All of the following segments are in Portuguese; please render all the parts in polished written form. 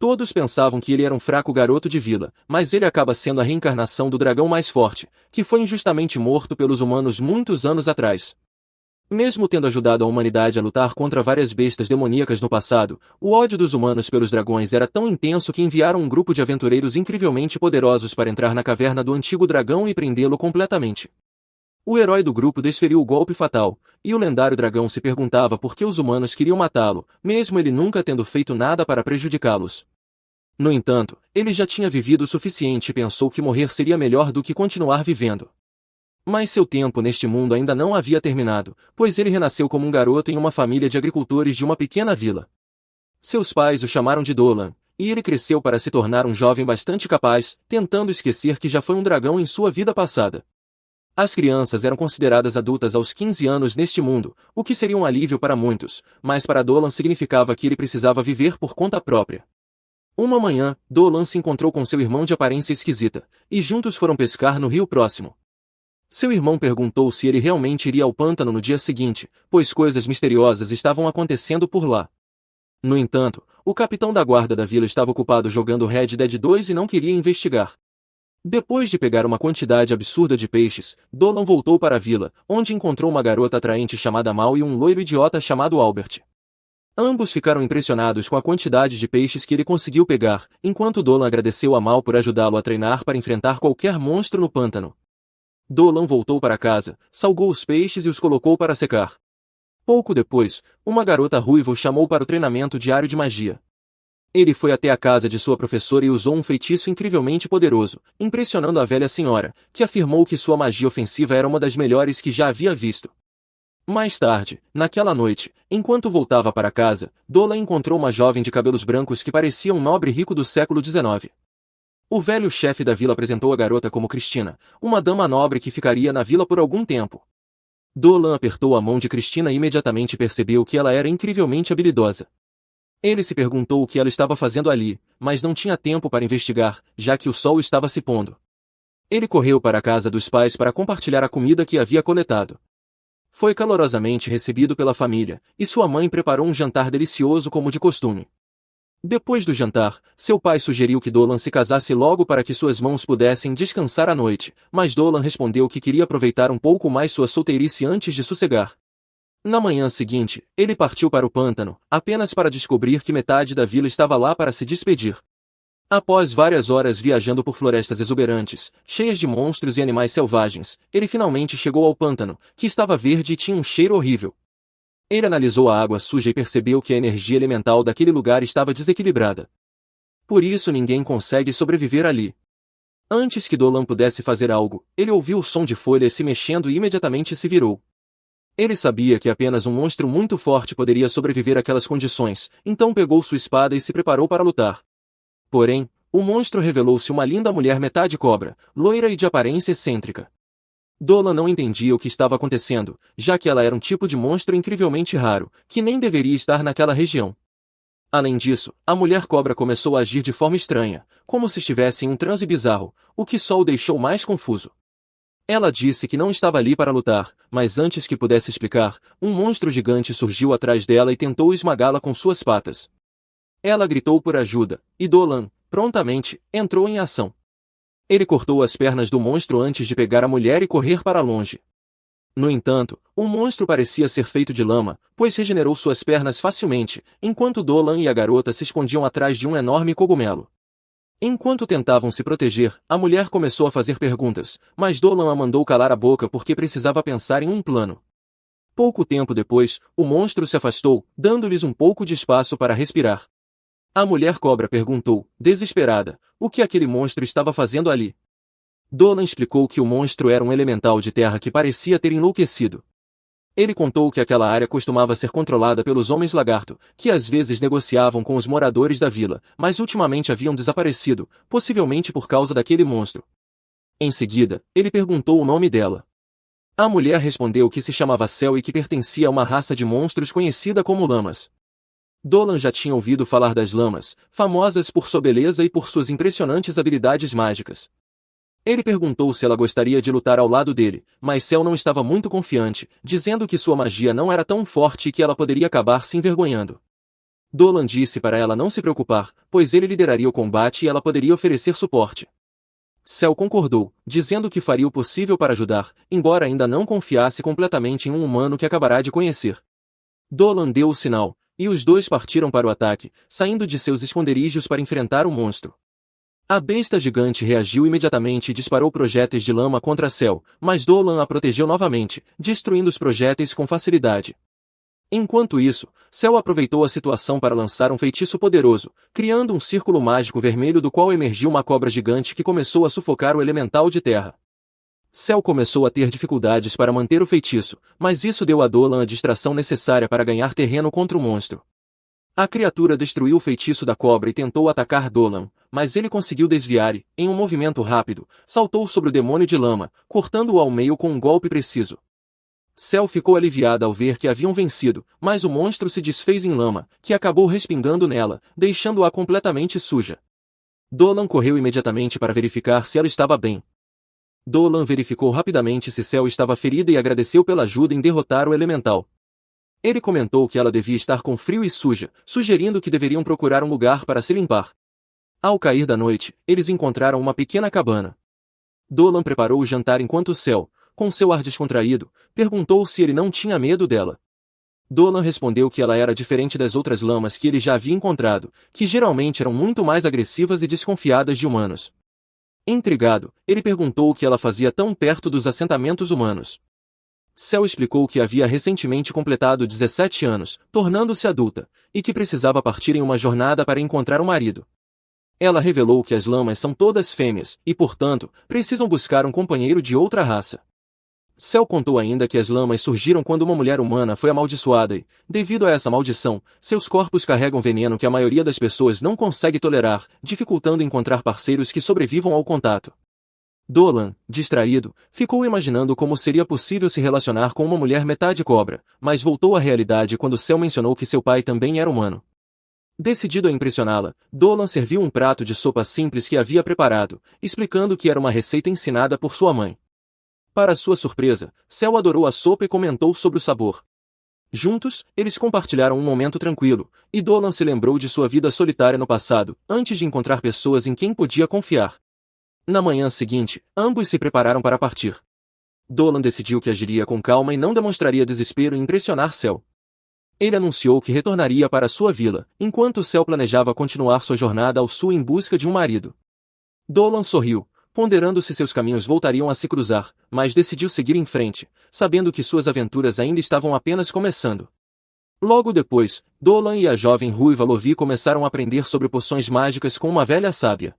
Todos pensavam que ele era um fraco garoto de vila, mas ele acaba sendo a reencarnação do dragão mais forte, que foi injustamente morto pelos humanos muitos anos atrás. Mesmo tendo ajudado a humanidade a lutar contra várias bestas demoníacas no passado, o ódio dos humanos pelos dragões era tão intenso que enviaram um grupo de aventureiros incrivelmente poderosos para entrar na caverna do antigo dragão e prendê-lo completamente. O herói do grupo desferiu o golpe fatal, e o lendário dragão se perguntava por que os humanos queriam matá-lo, mesmo ele nunca tendo feito nada para prejudicá-los. No entanto, ele já tinha vivido o suficiente e pensou que morrer seria melhor do que continuar vivendo. Mas seu tempo neste mundo ainda não havia terminado, pois ele renasceu como um garoto em uma família de agricultores de uma pequena vila. Seus pais o chamaram de Dolan, e ele cresceu para se tornar um jovem bastante capaz, tentando esquecer que já foi um dragão em sua vida passada. As crianças eram consideradas adultas aos 15 anos neste mundo, o que seria um alívio para muitos, mas para Dolan significava que ele precisava viver por conta própria. Uma manhã, Dolan se encontrou com seu irmão de aparência esquisita, e juntos foram pescar no rio próximo. Seu irmão perguntou se ele realmente iria ao pântano no dia seguinte, pois coisas misteriosas estavam acontecendo por lá. No entanto, o capitão da guarda da vila estava ocupado jogando Red Dead 2 e não queria investigar. Depois de pegar uma quantidade absurda de peixes, Dolan voltou para a vila, onde encontrou uma garota atraente chamada Mal e um loiro idiota chamado Albert. Ambos ficaram impressionados com a quantidade de peixes que ele conseguiu pegar, enquanto Dolan agradeceu a Mal por ajudá-lo a treinar para enfrentar qualquer monstro no pântano. Dolan voltou para casa, salgou os peixes e os colocou para secar. Pouco depois, uma garota ruiva o chamou para o treinamento diário de magia. Ele foi até a casa de sua professora e usou um feitiço incrivelmente poderoso, impressionando a velha senhora, que afirmou que sua magia ofensiva era uma das melhores que já havia visto. Mais tarde, naquela noite, enquanto voltava para casa, Dolan encontrou uma jovem de cabelos brancos que parecia um nobre rico do século XIX. O velho chefe da vila apresentou a garota como Cristina, uma dama nobre que ficaria na vila por algum tempo. Dolan apertou a mão de Cristina e imediatamente percebeu que ela era incrivelmente habilidosa. Ele se perguntou o que ela estava fazendo ali, mas não tinha tempo para investigar, já que o sol estava se pondo. Ele correu para a casa dos pais para compartilhar a comida que havia coletado. Foi calorosamente recebido pela família, e sua mãe preparou um jantar delicioso como de costume. Depois do jantar, seu pai sugeriu que Dolan se casasse logo para que suas mãos pudessem descansar à noite, mas Dolan respondeu que queria aproveitar um pouco mais sua solteirice antes de sossegar. Na manhã seguinte, ele partiu para o pântano, apenas para descobrir que metade da vila estava lá para se despedir. Após várias horas viajando por florestas exuberantes, cheias de monstros e animais selvagens, ele finalmente chegou ao pântano, que estava verde e tinha um cheiro horrível. Ele analisou a água suja e percebeu que a energia elemental daquele lugar estava desequilibrada. Por isso ninguém consegue sobreviver ali. Antes que Dolan pudesse fazer algo, ele ouviu o som de folhas se mexendo e imediatamente se virou. Ele sabia que apenas um monstro muito forte poderia sobreviver àquelas condições, então pegou sua espada e se preparou para lutar. Porém, o monstro revelou-se uma linda mulher metade cobra, loira e de aparência excêntrica. Dolan não entendia o que estava acontecendo, já que ela era um tipo de monstro incrivelmente raro, que nem deveria estar naquela região. Além disso, a mulher cobra começou a agir de forma estranha, como se estivesse em um transe bizarro, o que só o deixou mais confuso. Ela disse que não estava ali para lutar, mas antes que pudesse explicar, um monstro gigante surgiu atrás dela e tentou esmagá-la com suas patas. Ela gritou por ajuda, e Dolan, prontamente, entrou em ação. Ele cortou as pernas do monstro antes de pegar a mulher e correr para longe. No entanto, o monstro parecia ser feito de lama, pois regenerou suas pernas facilmente, enquanto Dolan e a garota se escondiam atrás de um enorme cogumelo. Enquanto tentavam se proteger, a mulher começou a fazer perguntas, mas Dolan a mandou calar a boca porque precisava pensar em um plano. Pouco tempo depois, o monstro se afastou, dando-lhes um pouco de espaço para respirar. A mulher cobra perguntou, desesperada, o que aquele monstro estava fazendo ali. Dolan explicou que o monstro era um elemental de terra que parecia ter enlouquecido. Ele contou que aquela área costumava ser controlada pelos homens-lagarto, que às vezes negociavam com os moradores da vila, mas ultimamente haviam desaparecido, possivelmente por causa daquele monstro. Em seguida, ele perguntou o nome dela. A mulher respondeu que se chamava Cel e que pertencia a uma raça de monstros conhecida como lamas. Dolan já tinha ouvido falar das lamas, famosas por sua beleza e por suas impressionantes habilidades mágicas. Ele perguntou se ela gostaria de lutar ao lado dele, mas Cel não estava muito confiante, dizendo que sua magia não era tão forte e que ela poderia acabar se envergonhando. Dolan disse para ela não se preocupar, pois ele lideraria o combate e ela poderia oferecer suporte. Cell concordou, dizendo que faria o possível para ajudar, embora ainda não confiasse completamente em um humano que acabará de conhecer. Dolan deu o sinal, e os dois partiram para o ataque, saindo de seus esconderijos para enfrentar o monstro. A besta gigante reagiu imediatamente e disparou projéteis de lama contra Cell, mas Dolan a protegeu novamente, destruindo os projéteis com facilidade. Enquanto isso, Cell aproveitou a situação para lançar um feitiço poderoso, criando um círculo mágico vermelho do qual emergiu uma cobra gigante que começou a sufocar o elemental de terra. Cell começou a ter dificuldades para manter o feitiço, mas isso deu a Dolan a distração necessária para ganhar terreno contra o monstro. A criatura destruiu o feitiço da cobra e tentou atacar Dolan, mas ele conseguiu desviar e, em um movimento rápido, saltou sobre o demônio de lama, cortando-o ao meio com um golpe preciso. Cell ficou aliviada ao ver que haviam vencido, mas o monstro se desfez em lama, que acabou respingando nela, deixando-a completamente suja. Dolan correu imediatamente para verificar se ela estava bem. Dolan verificou rapidamente se Cell estava ferida e agradeceu pela ajuda em derrotar o elemental. Ele comentou que ela devia estar com frio e suja, sugerindo que deveriam procurar um lugar para se limpar. Ao cair da noite, eles encontraram uma pequena cabana. Dolan preparou o jantar enquanto Cell, com seu ar descontraído, perguntou se ele não tinha medo dela. Dolan respondeu que ela era diferente das outras lamas que ele já havia encontrado, que geralmente eram muito mais agressivas e desconfiadas de humanos. Intrigado, ele perguntou o que ela fazia tão perto dos assentamentos humanos. Cell explicou que havia recentemente completado 17 anos, tornando-se adulta, e que precisava partir em uma jornada para encontrar um marido. Ela revelou que as lamas são todas fêmeas, e portanto, precisam buscar um companheiro de outra raça. Cell contou ainda que as lamas surgiram quando uma mulher humana foi amaldiçoada e, devido a essa maldição, seus corpos carregam veneno que a maioria das pessoas não consegue tolerar, dificultando encontrar parceiros que sobrevivam ao contato. Dolan, distraído, ficou imaginando como seria possível se relacionar com uma mulher metade cobra, mas voltou à realidade quando Cell mencionou que seu pai também era humano. Decidido a impressioná-la, Dolan serviu um prato de sopa simples que havia preparado, explicando que era uma receita ensinada por sua mãe. Para sua surpresa, Cell adorou a sopa e comentou sobre o sabor. Juntos, eles compartilharam um momento tranquilo, e Dolan se lembrou de sua vida solitária no passado, antes de encontrar pessoas em quem podia confiar. Na manhã seguinte, ambos se prepararam para partir. Dolan decidiu que agiria com calma e não demonstraria desespero em impressionar Cell. Ele anunciou que retornaria para sua vila, enquanto Cell planejava continuar sua jornada ao sul em busca de um marido. Dolan sorriu, ponderando se seus caminhos voltariam a se cruzar, mas decidiu seguir em frente, sabendo que suas aventuras ainda estavam apenas começando. Logo depois, Dolan e a jovem ruiva Lovie começaram a aprender sobre poções mágicas com uma velha sábia.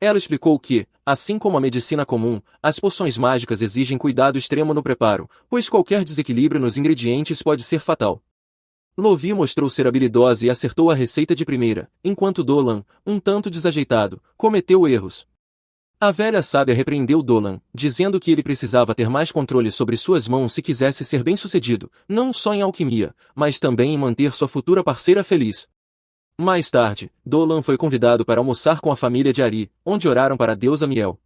Ela explicou que, assim como a medicina comum, as poções mágicas exigem cuidado extremo no preparo, pois qualquer desequilíbrio nos ingredientes pode ser fatal. Lovie mostrou ser habilidosa e acertou a receita de primeira, enquanto Dolan, um tanto desajeitado, cometeu erros. A velha sábia repreendeu Dolan, dizendo que ele precisava ter mais controle sobre suas mãos se quisesse ser bem-sucedido, não só em alquimia, mas também em manter sua futura parceira feliz. Mais tarde, Dolan foi convidado para almoçar com a família de Ari, onde oraram para a deusa Miel.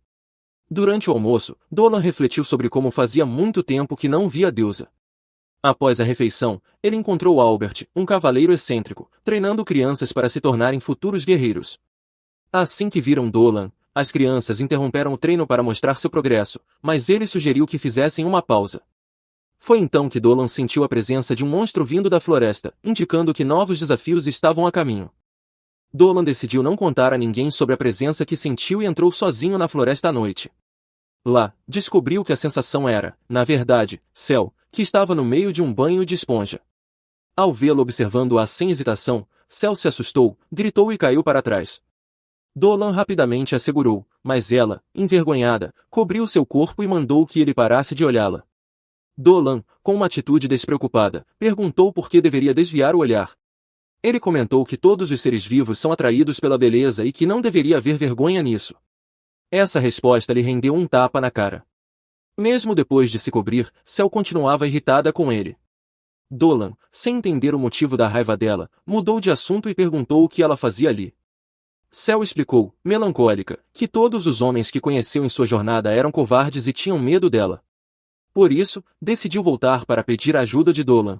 Durante o almoço, Dolan refletiu sobre como fazia muito tempo que não via a deusa. Após a refeição, ele encontrou Albert, um cavaleiro excêntrico, treinando crianças para se tornarem futuros guerreiros. Assim que viram Dolan, as crianças interromperam o treino para mostrar seu progresso, mas ele sugeriu que fizessem uma pausa. Foi então que Dolan sentiu a presença de um monstro vindo da floresta, indicando que novos desafios estavam a caminho. Dolan decidiu não contar a ninguém sobre a presença que sentiu e entrou sozinho na floresta à noite. Lá, descobriu que a sensação era, na verdade, Cell, que estava no meio de um banho de esponja. Ao vê-lo observando-a sem hesitação, Cell se assustou, gritou e caiu para trás. Dolan rapidamente a segurou, mas ela, envergonhada, cobriu seu corpo e mandou que ele parasse de olhá-la. Dolan, com uma atitude despreocupada, perguntou por que deveria desviar o olhar. Ele comentou que todos os seres vivos são atraídos pela beleza e que não deveria haver vergonha nisso. Essa resposta lhe rendeu um tapa na cara. Mesmo depois de se cobrir, Cell continuava irritada com ele. Dolan, sem entender o motivo da raiva dela, mudou de assunto e perguntou o que ela fazia ali. Cell explicou, melancólica, que todos os homens que conheceu em sua jornada eram covardes e tinham medo dela. Por isso, decidiu voltar para pedir a ajuda de Dolan.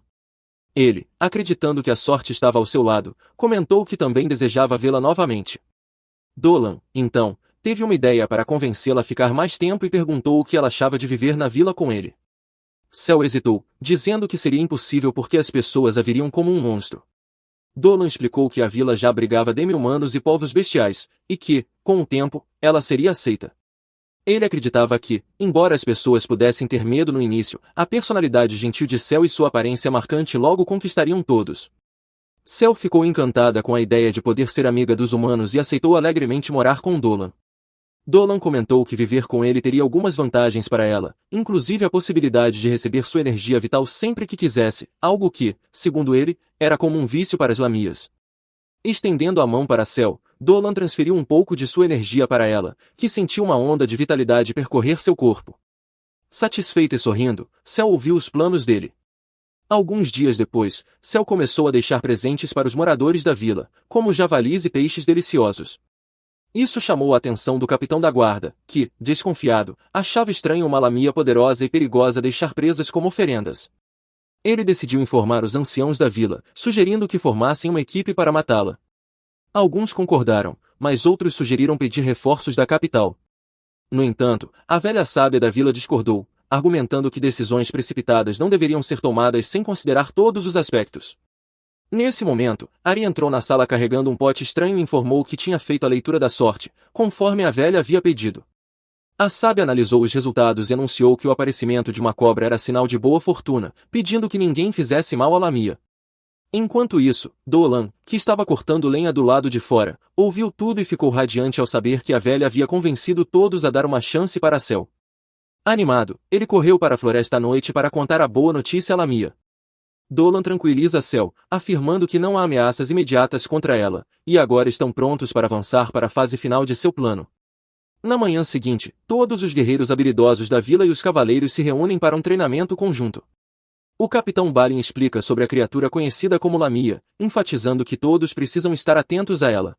Ele, acreditando que a sorte estava ao seu lado, comentou que também desejava vê-la novamente. Dolan, então, teve uma ideia para convencê-la a ficar mais tempo e perguntou o que ela achava de viver na vila com ele. Cel hesitou, dizendo que seria impossível porque as pessoas a viriam como um monstro. Dolan explicou que a vila já abrigava demi-humanos e povos bestiais, e que, com o tempo, ela seria aceita. Ele acreditava que, embora as pessoas pudessem ter medo no início, a personalidade gentil de Cel e sua aparência marcante logo conquistariam todos. Cel ficou encantada com a ideia de poder ser amiga dos humanos e aceitou alegremente morar com Dolan. Dolan comentou que viver com ele teria algumas vantagens para ela, inclusive a possibilidade de receber sua energia vital sempre que quisesse, algo que, segundo ele, era como um vício para as lamias. Estendendo a mão para Cel, Dolan transferiu um pouco de sua energia para ela, que sentiu uma onda de vitalidade percorrer seu corpo. Satisfeita e sorrindo, Cel ouviu os planos dele. Alguns dias depois, Cel começou a deixar presentes para os moradores da vila, como javalis e peixes deliciosos. Isso chamou a atenção do capitão da guarda, que, desconfiado, achava estranho uma lamia poderosa e perigosa deixar presas como oferendas. Ele decidiu informar os anciãos da vila, sugerindo que formassem uma equipe para matá-la. Alguns concordaram, mas outros sugeriram pedir reforços da capital. No entanto, a velha sábia da vila discordou, argumentando que decisões precipitadas não deveriam ser tomadas sem considerar todos os aspectos. Nesse momento, Ari entrou na sala carregando um pote estranho e informou que tinha feito a leitura da sorte, conforme a velha havia pedido. A sábia analisou os resultados e anunciou que o aparecimento de uma cobra era sinal de boa fortuna, pedindo que ninguém fizesse mal à lamia. Enquanto isso, Dolan, que estava cortando lenha do lado de fora, ouviu tudo e ficou radiante ao saber que a velha havia convencido todos a dar uma chance para Cel. Animado, ele correu para a floresta à noite para contar a boa notícia à lamia. Dolan tranquiliza Cel, afirmando que não há ameaças imediatas contra ela, e agora estão prontos para avançar para a fase final de seu plano. Na manhã seguinte, todos os guerreiros habilidosos da vila e os cavaleiros se reúnem para um treinamento conjunto. O capitão Balin explica sobre a criatura conhecida como Lamia, enfatizando que todos precisam estar atentos a ela.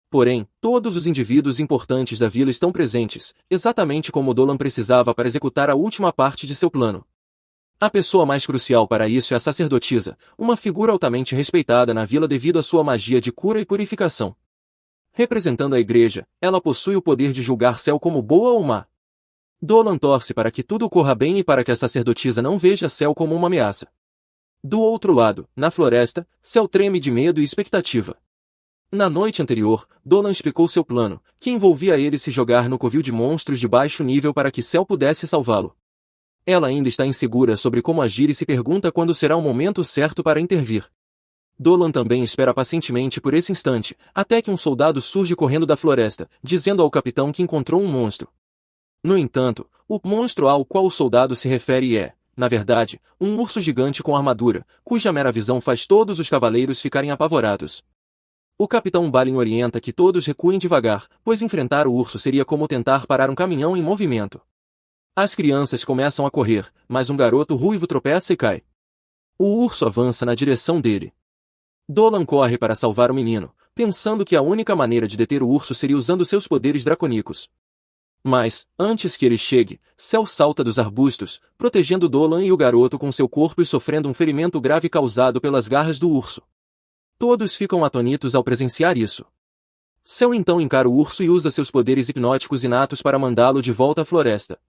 Porém, todos os indivíduos importantes da vila estão presentes, exatamente como Dolan precisava para executar a última parte de seu plano. A pessoa mais crucial para isso é a sacerdotisa, uma figura altamente respeitada na vila devido à sua magia de cura e purificação. Representando a igreja, ela possui o poder de julgar Cel como boa ou má. Dolan torce para que tudo corra bem e para que a sacerdotisa não veja Cel como uma ameaça. Do outro lado, na floresta, Cel treme de medo e expectativa. Na noite anterior, Dolan explicou seu plano, que envolvia ele se jogar no covil de monstros de baixo nível para que Cel pudesse salvá-lo. Ela ainda está insegura sobre como agir e se pergunta quando será o momento certo para intervir. Dolan também espera pacientemente por esse instante, até que um soldado surge correndo da floresta, dizendo ao capitão que encontrou um monstro. No entanto, o monstro ao qual o soldado se refere é, na verdade, um urso gigante com armadura, cuja mera visão faz todos os cavaleiros ficarem apavorados. O capitão Balin orienta que todos recuem devagar, pois enfrentar o urso seria como tentar parar um caminhão em movimento. As crianças começam a correr, mas um garoto ruivo tropeça e cai. O urso avança na direção dele. Dolan corre para salvar o menino, pensando que a única maneira de deter o urso seria usando seus poderes draconíacos. Mas, antes que ele chegue, Cel salta dos arbustos, protegendo Dolan e o garoto com seu corpo e sofrendo um ferimento grave causado pelas garras do urso. Todos ficam atônitos ao presenciar isso. Cel então encara o urso e usa seus poderes hipnóticos inatos para mandá-lo de volta à floresta.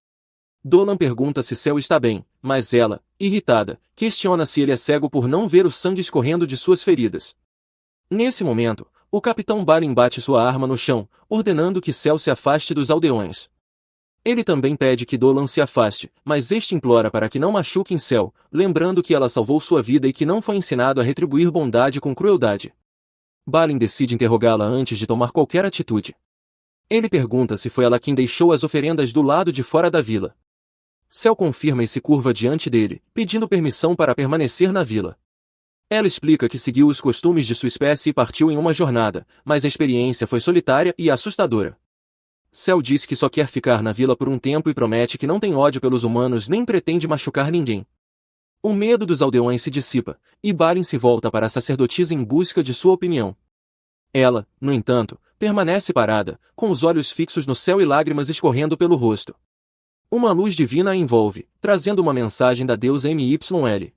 Dolan pergunta se Cel está bem, mas ela, irritada, questiona se ele é cego por não ver o sangue escorrendo de suas feridas. Nesse momento, o capitão Balin bate sua arma no chão, ordenando que Cel se afaste dos aldeões. Ele também pede que Dolan se afaste, mas este implora para que não machuquem Cel, lembrando que ela salvou sua vida e que não foi ensinado a retribuir bondade com crueldade. Balin decide interrogá-la antes de tomar qualquer atitude. Ele pergunta se foi ela quem deixou as oferendas do lado de fora da vila. Cel confirma e se curva diante dele, pedindo permissão para permanecer na vila. Ela explica que seguiu os costumes de sua espécie e partiu em uma jornada, mas a experiência foi solitária e assustadora. Cel diz que só quer ficar na vila por um tempo e promete que não tem ódio pelos humanos nem pretende machucar ninguém. O medo dos aldeões se dissipa, e Balin se volta para a sacerdotisa em busca de sua opinião. Ela, no entanto, permanece parada, com os olhos fixos no céu e lágrimas escorrendo pelo rosto. Uma luz divina a envolve, trazendo uma mensagem da deusa MYL.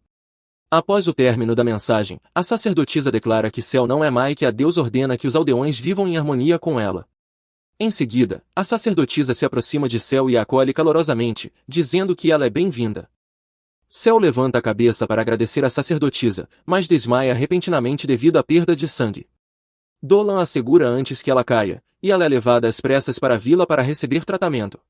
Após o término da mensagem, a sacerdotisa declara que Cel não é má e que a Deus ordena que os aldeões vivam em harmonia com ela. Em seguida, a sacerdotisa se aproxima de Cel e a acolhe calorosamente, dizendo que ela é bem-vinda. Cel levanta a cabeça para agradecer à sacerdotisa, mas desmaia repentinamente devido à perda de sangue. Dolan a segura antes que ela caia, e ela é levada às pressas para a vila para receber tratamento.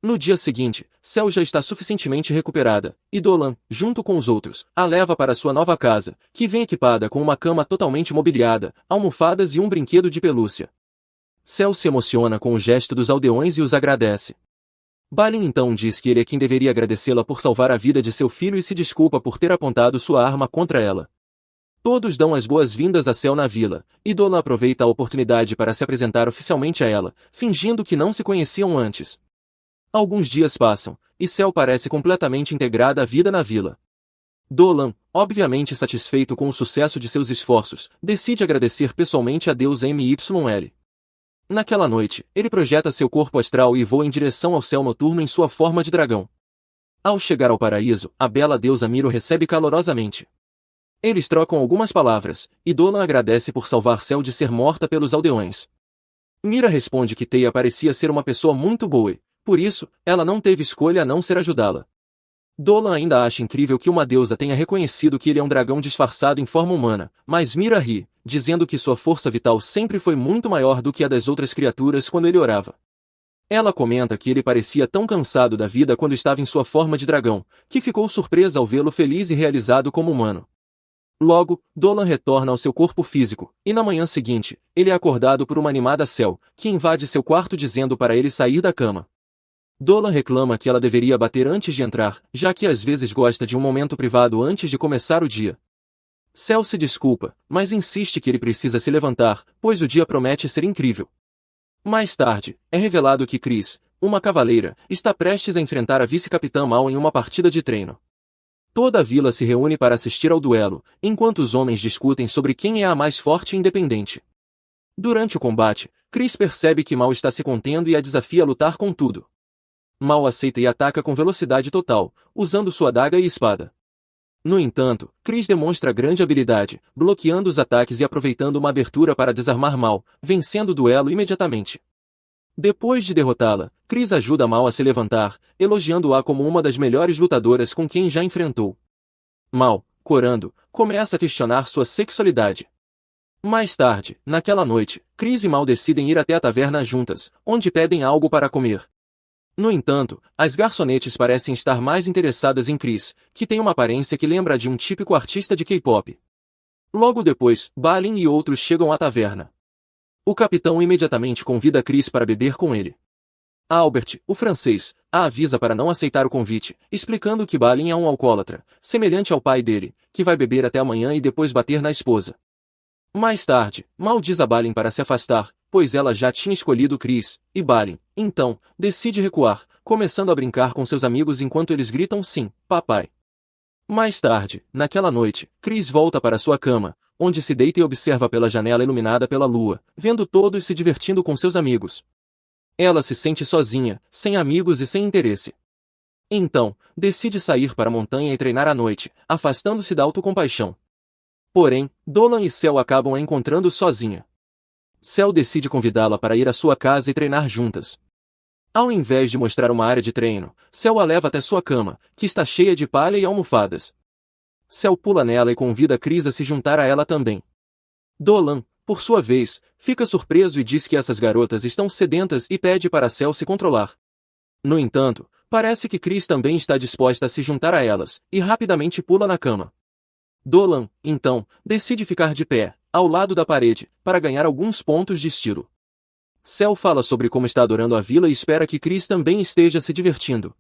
No dia seguinte, Cel já está suficientemente recuperada, e Dolan, junto com os outros, a leva para sua nova casa, que vem equipada com uma cama totalmente mobiliada, almofadas e um brinquedo de pelúcia. Cel se emociona com o gesto dos aldeões e os agradece. Balin então diz que ele é quem deveria agradecê-la por salvar a vida de seu filho e se desculpa por ter apontado sua arma contra ela. Todos dão as boas-vindas a Cel na vila, e Dolan aproveita a oportunidade para se apresentar oficialmente a ela, fingindo que não se conheciam antes. Alguns dias passam, e Cel parece completamente integrada à vida na vila. Dolan, obviamente satisfeito com o sucesso de seus esforços, decide agradecer pessoalmente a Deus MYL. Naquela noite, ele projeta seu corpo astral e voa em direção ao céu noturno em sua forma de dragão. Ao chegar ao paraíso, a bela deusa Miro recebe calorosamente. Eles trocam algumas palavras, e Dolan agradece por salvar Cel de ser morta pelos aldeões. Mira responde que Theia parecia ser uma pessoa muito boa e, por isso, ela não teve escolha a não ser ajudá-la. Dolan ainda acha incrível que uma deusa tenha reconhecido que ele é um dragão disfarçado em forma humana, mas Mira ri, dizendo que sua força vital sempre foi muito maior do que a das outras criaturas quando ele orava. Ela comenta que ele parecia tão cansado da vida quando estava em sua forma de dragão, que ficou surpresa ao vê-lo feliz e realizado como humano. Logo, Dolan retorna ao seu corpo físico, e na manhã seguinte, ele é acordado por uma animada Cel, que invade seu quarto dizendo para ele sair da cama. Dolan reclama que ela deveria bater antes de entrar, já que às vezes gosta de um momento privado antes de começar o dia. Cel se desculpa, mas insiste que ele precisa se levantar, pois o dia promete ser incrível. Mais tarde, é revelado que Chris, uma cavaleira, está prestes a enfrentar a vice-capitã Mal em uma partida de treino. Toda a vila se reúne para assistir ao duelo, enquanto os homens discutem sobre quem é a mais forte e independente. Durante o combate, Chris percebe que Mal está se contendo e a desafia a lutar com tudo. Mal aceita e ataca com velocidade total, usando sua adaga e espada. No entanto, Chris demonstra grande habilidade, bloqueando os ataques e aproveitando uma abertura para desarmar Mal, vencendo o duelo imediatamente. Depois de derrotá-la, Chris ajuda Mal a se levantar, elogiando-a como uma das melhores lutadoras com quem já enfrentou. Mal, corando, começa a questionar sua sexualidade. Mais tarde, naquela noite, Chris e Mal decidem ir até a taverna juntas, onde pedem algo para comer. No entanto, as garçonetes parecem estar mais interessadas em Chris, que tem uma aparência que lembra de um típico artista de K-pop. Logo depois, Balin e outros chegam à taverna. O capitão imediatamente convida Chris para beber com ele. Albert, o francês, a avisa para não aceitar o convite, explicando que Balin é um alcoólatra, semelhante ao pai dele, que vai beber até amanhã e depois bater na esposa. Mais tarde, Mal diz a Balin para se afastar, pois ela já tinha escolhido Chris, e Balin, então, decide recuar, começando a brincar com seus amigos enquanto eles gritam sim, papai. Mais tarde, naquela noite, Chris volta para sua cama, onde se deita e observa pela janela iluminada pela lua, vendo todos se divertindo com seus amigos. Ela se sente sozinha, sem amigos e sem interesse. Então, decide sair para a montanha e treinar à noite, afastando-se da autocompaixão. Porém, Dolan e Cel acabam a encontrando sozinha. Cel decide convidá-la para ir à sua casa e treinar juntas. Ao invés de mostrar uma área de treino, Cel a leva até sua cama, que está cheia de palha e almofadas. Cel pula nela e convida Chris a se juntar a ela também. Dolan, por sua vez, fica surpreso e diz que essas garotas estão sedentas e pede para Cel se controlar. No entanto, parece que Chris também está disposta a se juntar a elas, e rapidamente pula na cama. Dolan, então, decide ficar de pé, ao lado da parede, para ganhar alguns pontos de estilo. Cel fala sobre como está adorando a vila e espera que Chris também esteja se divertindo.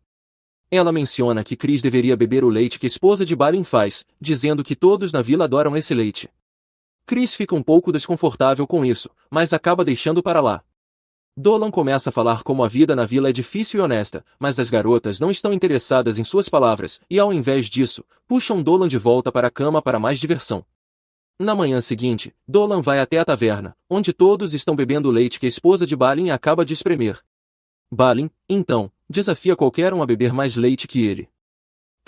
Ela menciona que Chris deveria beber o leite que a esposa de Balin faz, dizendo que todos na vila adoram esse leite. Chris fica um pouco desconfortável com isso, mas acaba deixando para lá. Dolan começa a falar como a vida na vila é difícil e honesta, mas as garotas não estão interessadas em suas palavras, e ao invés disso, puxam Dolan de volta para a cama para mais diversão. Na manhã seguinte, Dolan vai até a taverna, onde todos estão bebendo o leite que a esposa de Balin acaba de espremer. Balin, então, desafia qualquer um a beber mais leite que ele.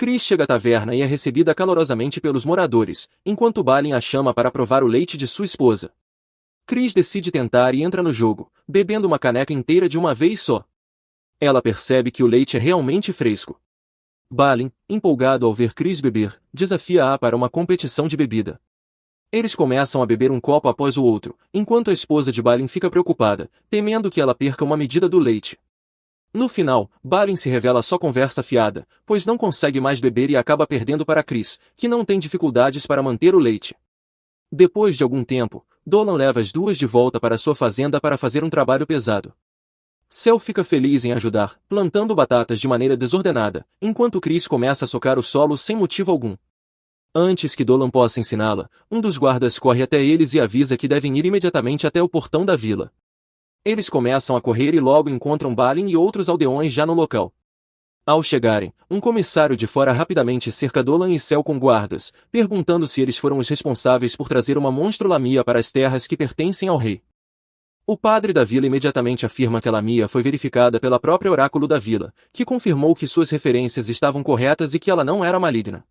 Chris chega à taverna e é recebida calorosamente pelos moradores, enquanto Balin a chama para provar o leite de sua esposa. Chris decide tentar e entra no jogo, bebendo uma caneca inteira de uma vez só. Ela percebe que o leite é realmente fresco. Balin, empolgado ao ver Chris beber, desafia-a para uma competição de bebida. Eles começam a beber um copo após o outro, enquanto a esposa de Balin fica preocupada, temendo que ela perca uma medida do leite. No final, Balin se revela só conversa fiada, pois não consegue mais beber e acaba perdendo para Chris, que não tem dificuldades para manter o leite. Depois de algum tempo, Dolan leva as duas de volta para sua fazenda para fazer um trabalho pesado. Cel fica feliz em ajudar, plantando batatas de maneira desordenada, enquanto Chris começa a socar o solo sem motivo algum. Antes que Dolan possa ensiná-la, um dos guardas corre até eles e avisa que devem ir imediatamente até o portão da vila. Eles começam a correr e logo encontram Balin e outros aldeões já no local. Ao chegarem, um comissário de fora rapidamente cerca Dolan e Cel com guardas, perguntando se eles foram os responsáveis por trazer uma monstro-lamia para as terras que pertencem ao rei. O padre da vila imediatamente afirma que a lamia foi verificada pela própria oráculo da vila, que confirmou que suas referências estavam corretas e que ela não era maligna.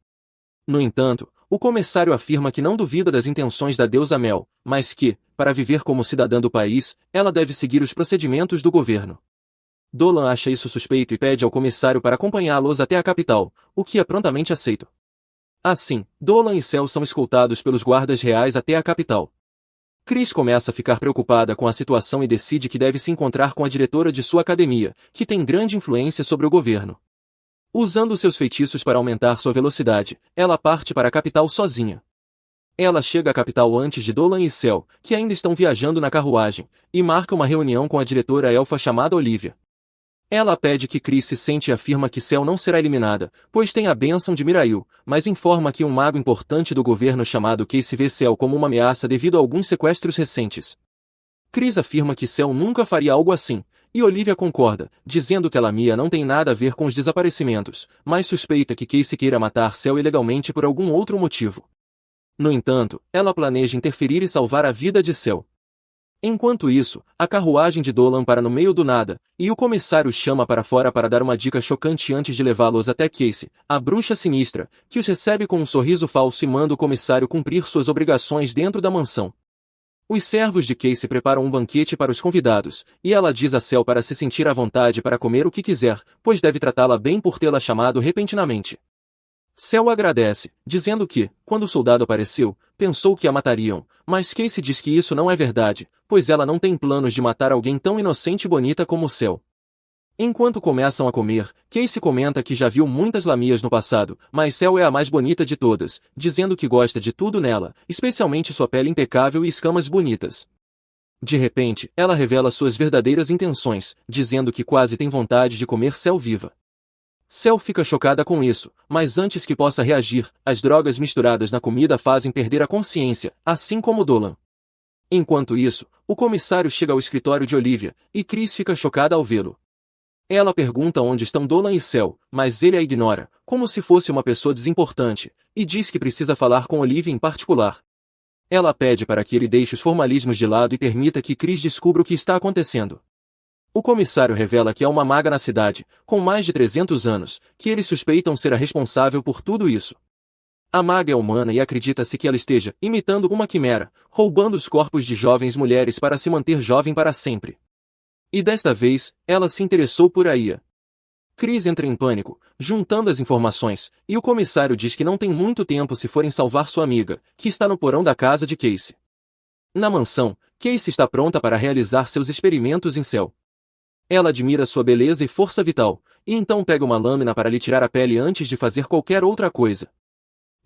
No entanto, o comissário afirma que não duvida das intenções da deusa Mel, mas que, para viver como cidadã do país, ela deve seguir os procedimentos do governo. Dolan acha isso suspeito e pede ao comissário para acompanhá-los até a capital, o que é prontamente aceito. Assim, Dolan e Cel são escoltados pelos guardas reais até a capital. Chris começa a ficar preocupada com a situação e decide que deve se encontrar com a diretora de sua academia, que tem grande influência sobre o governo. Usando seus feitiços para aumentar sua velocidade, ela parte para a capital sozinha. Ela chega à capital antes de Dolan e Cel, que ainda estão viajando na carruagem, e marca uma reunião com a diretora elfa chamada Olivia. Ela pede que Chris se sente e afirma que Cel não será eliminada, pois tem a bênção de Mirail, mas informa que um mago importante do governo chamado Case vê Cel como uma ameaça devido a alguns sequestros recentes. Chris afirma que Cel nunca faria algo assim, e Olivia concorda, dizendo que a lamia não tem nada a ver com os desaparecimentos, mas suspeita que Case queira matar Cel ilegalmente por algum outro motivo. No entanto, ela planeja interferir e salvar a vida de Cel. Enquanto isso, a carruagem de Dolan para no meio do nada, e o comissário chama para fora para dar uma dica chocante antes de levá-los até Case, a bruxa sinistra, que os recebe com um sorriso falso e manda o comissário cumprir suas obrigações dentro da mansão. Os servos de Case preparam um banquete para os convidados, e ela diz a Cel para se sentir à vontade para comer o que quiser, pois deve tratá-la bem por tê-la chamado repentinamente. Cel agradece, dizendo que, quando o soldado apareceu, pensou que a matariam, mas Case diz que isso não é verdade, pois ela não tem planos de matar alguém tão inocente e bonita como Cel. Enquanto começam a comer, Case comenta que já viu muitas lamias no passado, mas Cel é a mais bonita de todas, dizendo que gosta de tudo nela, especialmente sua pele impecável e escamas bonitas. De repente, ela revela suas verdadeiras intenções, dizendo que quase tem vontade de comer Cel viva. Cel fica chocada com isso, mas antes que possa reagir, as drogas misturadas na comida fazem perder a consciência, assim como Dolan. Enquanto isso, o comissário chega ao escritório de Olivia, e Chris fica chocada ao vê-lo. Ela pergunta onde estão Dolan e Cel, mas ele a ignora, como se fosse uma pessoa desimportante, e diz que precisa falar com Olivia em particular. Ela pede para que ele deixe os formalismos de lado e permita que Chris descubra o que está acontecendo. O comissário revela que há uma maga na cidade, com mais de 300 anos, que eles suspeitam ser a responsável por tudo isso. A maga é humana e acredita-se que ela esteja imitando uma quimera, roubando os corpos de jovens mulheres para se manter jovem para sempre. E desta vez, ela se interessou por Aya. Chris entra em pânico, juntando as informações, e o comissário diz que não tem muito tempo se forem salvar sua amiga, que está no porão da casa de Case. Na mansão, Case está pronta para realizar seus experimentos em Cel. Ela admira sua beleza e força vital, e então pega uma lâmina para lhe tirar a pele antes de fazer qualquer outra coisa.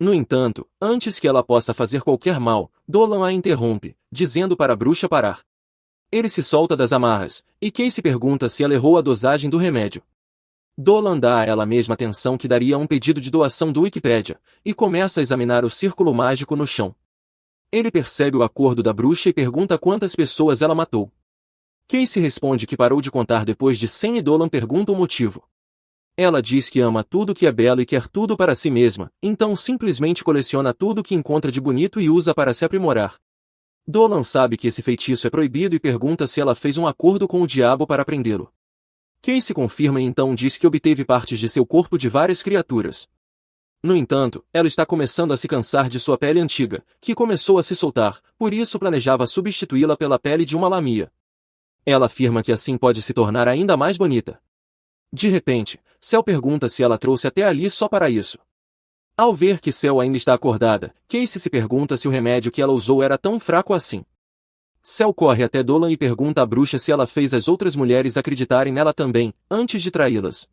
No entanto, antes que ela possa fazer qualquer mal, Dolan a interrompe, dizendo para a bruxa parar. Ele se solta das amarras, e Case pergunta se ela errou a dosagem do remédio. Dolan dá a ela a mesma atenção que daria a um pedido de doação do Wikipedia, e começa a examinar o círculo mágico no chão. Ele percebe o acordo da bruxa e pergunta quantas pessoas ela matou. Case responde que parou de contar depois de 100 e Dolan pergunta o motivo. Ela diz que ama tudo que é belo e quer tudo para si mesma, então simplesmente coleciona tudo que encontra de bonito e usa para se aprimorar. Dolan sabe que esse feitiço é proibido e pergunta se ela fez um acordo com o diabo para prendê-lo. Case confirma e então diz que obteve partes de seu corpo de várias criaturas. No entanto, ela está começando a se cansar de sua pele antiga, que começou a se soltar, por isso planejava substituí-la pela pele de uma lamia. Ela afirma que assim pode se tornar ainda mais bonita. De repente, Cell pergunta se ela trouxe até ali só para isso. Ao ver que Cell ainda está acordada, Casey se pergunta se o remédio que ela usou era tão fraco assim. Cell corre até Dolan e pergunta à bruxa se ela fez as outras mulheres acreditarem nela também, antes de traí-las.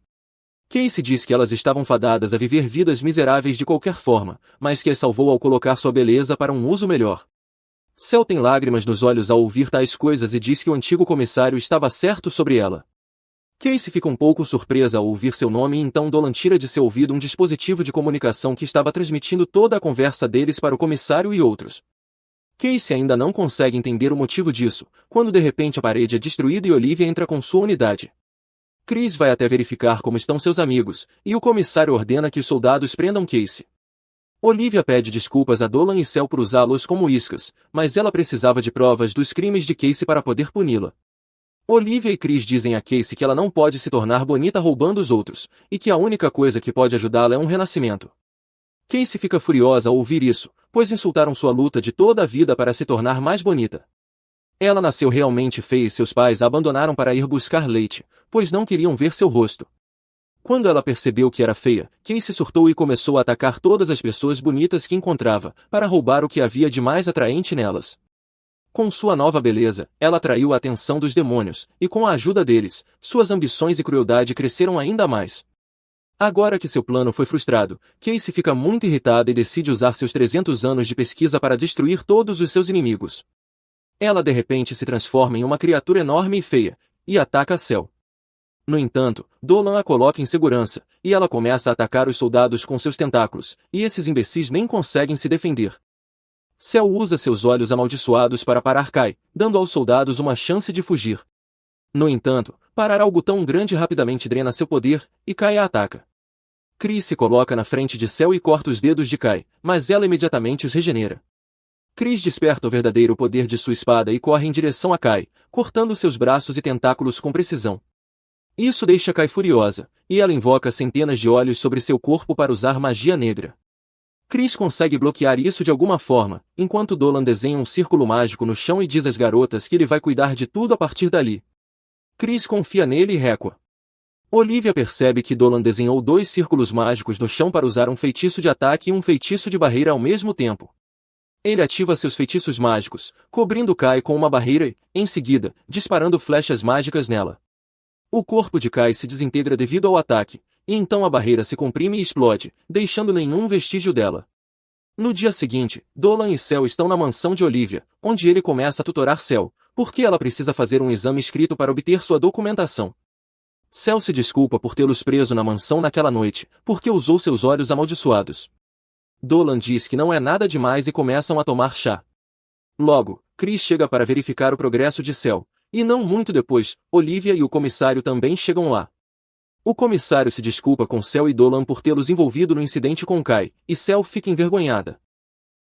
Casey diz que elas estavam fadadas a viver vidas miseráveis de qualquer forma, mas que as salvou ao colocar sua beleza para um uso melhor. Cell tem lágrimas nos olhos ao ouvir tais coisas e diz que o antigo comissário estava certo sobre ela. Casey fica um pouco surpresa ao ouvir seu nome e então Dolan tira de seu ouvido um dispositivo de comunicação que estava transmitindo toda a conversa deles para o comissário e outros. Casey ainda não consegue entender o motivo disso, quando de repente a parede é destruída e Olivia entra com sua unidade. Chris vai até verificar como estão seus amigos, e o comissário ordena que os soldados prendam Casey. Olivia pede desculpas a Dolan e Cell por usá-los como iscas, mas ela precisava de provas dos crimes de Casey para poder puni-la. Olivia e Chris dizem a Casey que ela não pode se tornar bonita roubando os outros, e que a única coisa que pode ajudá-la é um renascimento. Casey fica furiosa ao ouvir isso, pois insultaram sua luta de toda a vida para se tornar mais bonita. Ela nasceu realmente feia e seus pais a abandonaram para ir buscar leite, pois não queriam ver seu rosto. Quando ela percebeu que era feia, Casey surtou e começou a atacar todas as pessoas bonitas que encontrava, para roubar o que havia de mais atraente nelas. Com sua nova beleza, ela atraiu a atenção dos demônios, e com a ajuda deles, suas ambições e crueldade cresceram ainda mais. Agora que seu plano foi frustrado, Casey fica muito irritada e decide usar seus 300 anos de pesquisa para destruir todos os seus inimigos. Ela de repente se transforma em uma criatura enorme e feia, e ataca Cell. No entanto, Dolan a coloca em segurança, e ela começa a atacar os soldados com seus tentáculos, e esses imbecis nem conseguem se defender. Cell usa seus olhos amaldiçoados para parar Kai, dando aos soldados uma chance de fugir. No entanto, parar algo tão grande rapidamente drena seu poder, e Kai a ataca. Chris se coloca na frente de Cell e corta os dedos de Kai, mas ela imediatamente os regenera. Chris desperta o verdadeiro poder de sua espada e corre em direção a Kai, cortando seus braços e tentáculos com precisão. Isso deixa Kai furiosa, e ela invoca centenas de olhos sobre seu corpo para usar magia negra. Chris consegue bloquear isso de alguma forma, enquanto Dolan desenha um círculo mágico no chão e diz às garotas que ele vai cuidar de tudo a partir dali. Chris confia nele e recua. Olivia percebe que Dolan desenhou 2 círculos mágicos no chão para usar um feitiço de ataque e um feitiço de barreira ao mesmo tempo. Ele ativa seus feitiços mágicos, cobrindo Kai com uma barreira e, em seguida, disparando flechas mágicas nela. O corpo de Kai se desintegra devido ao ataque, e então a barreira se comprime e explode, deixando nenhum vestígio dela. No dia seguinte, Dolan e Cell estão na mansão de Olivia, onde ele começa a tutorar Cell, porque ela precisa fazer um exame escrito para obter sua documentação. Cell se desculpa por tê-los preso na mansão naquela noite, porque usou seus olhos amaldiçoados. Dolan diz que não é nada demais e começam a tomar chá. Logo, Chris chega para verificar o progresso de Cell, e não muito depois, Olivia e o comissário também chegam lá. O comissário se desculpa com Cell e Dolan por tê-los envolvido no incidente com Kai, e Cell fica envergonhada.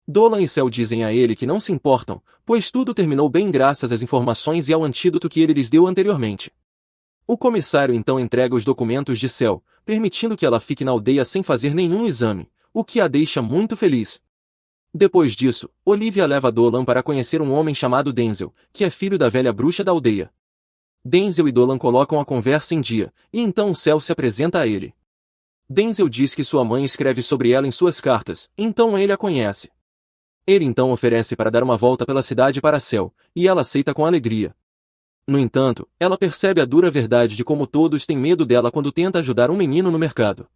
Dolan e Cell dizem a ele que não se importam, pois tudo terminou bem graças às informações e ao antídoto que ele lhes deu anteriormente. O comissário então entrega os documentos de Cell, permitindo que ela fique na aldeia sem fazer nenhum exame, o que a deixa muito feliz. Depois disso, Olivia leva Dolan para conhecer um homem chamado Denzel, que é filho da velha bruxa da aldeia. Denzel e Dolan colocam a conversa em dia, e então Cell se apresenta a ele. Denzel diz que sua mãe escreve sobre ela em suas cartas, então ele a conhece. Ele então oferece para dar uma volta pela cidade para Cell, e ela aceita com alegria. No entanto, ela percebe a dura verdade de como todos têm medo dela quando tenta ajudar um menino no mercado.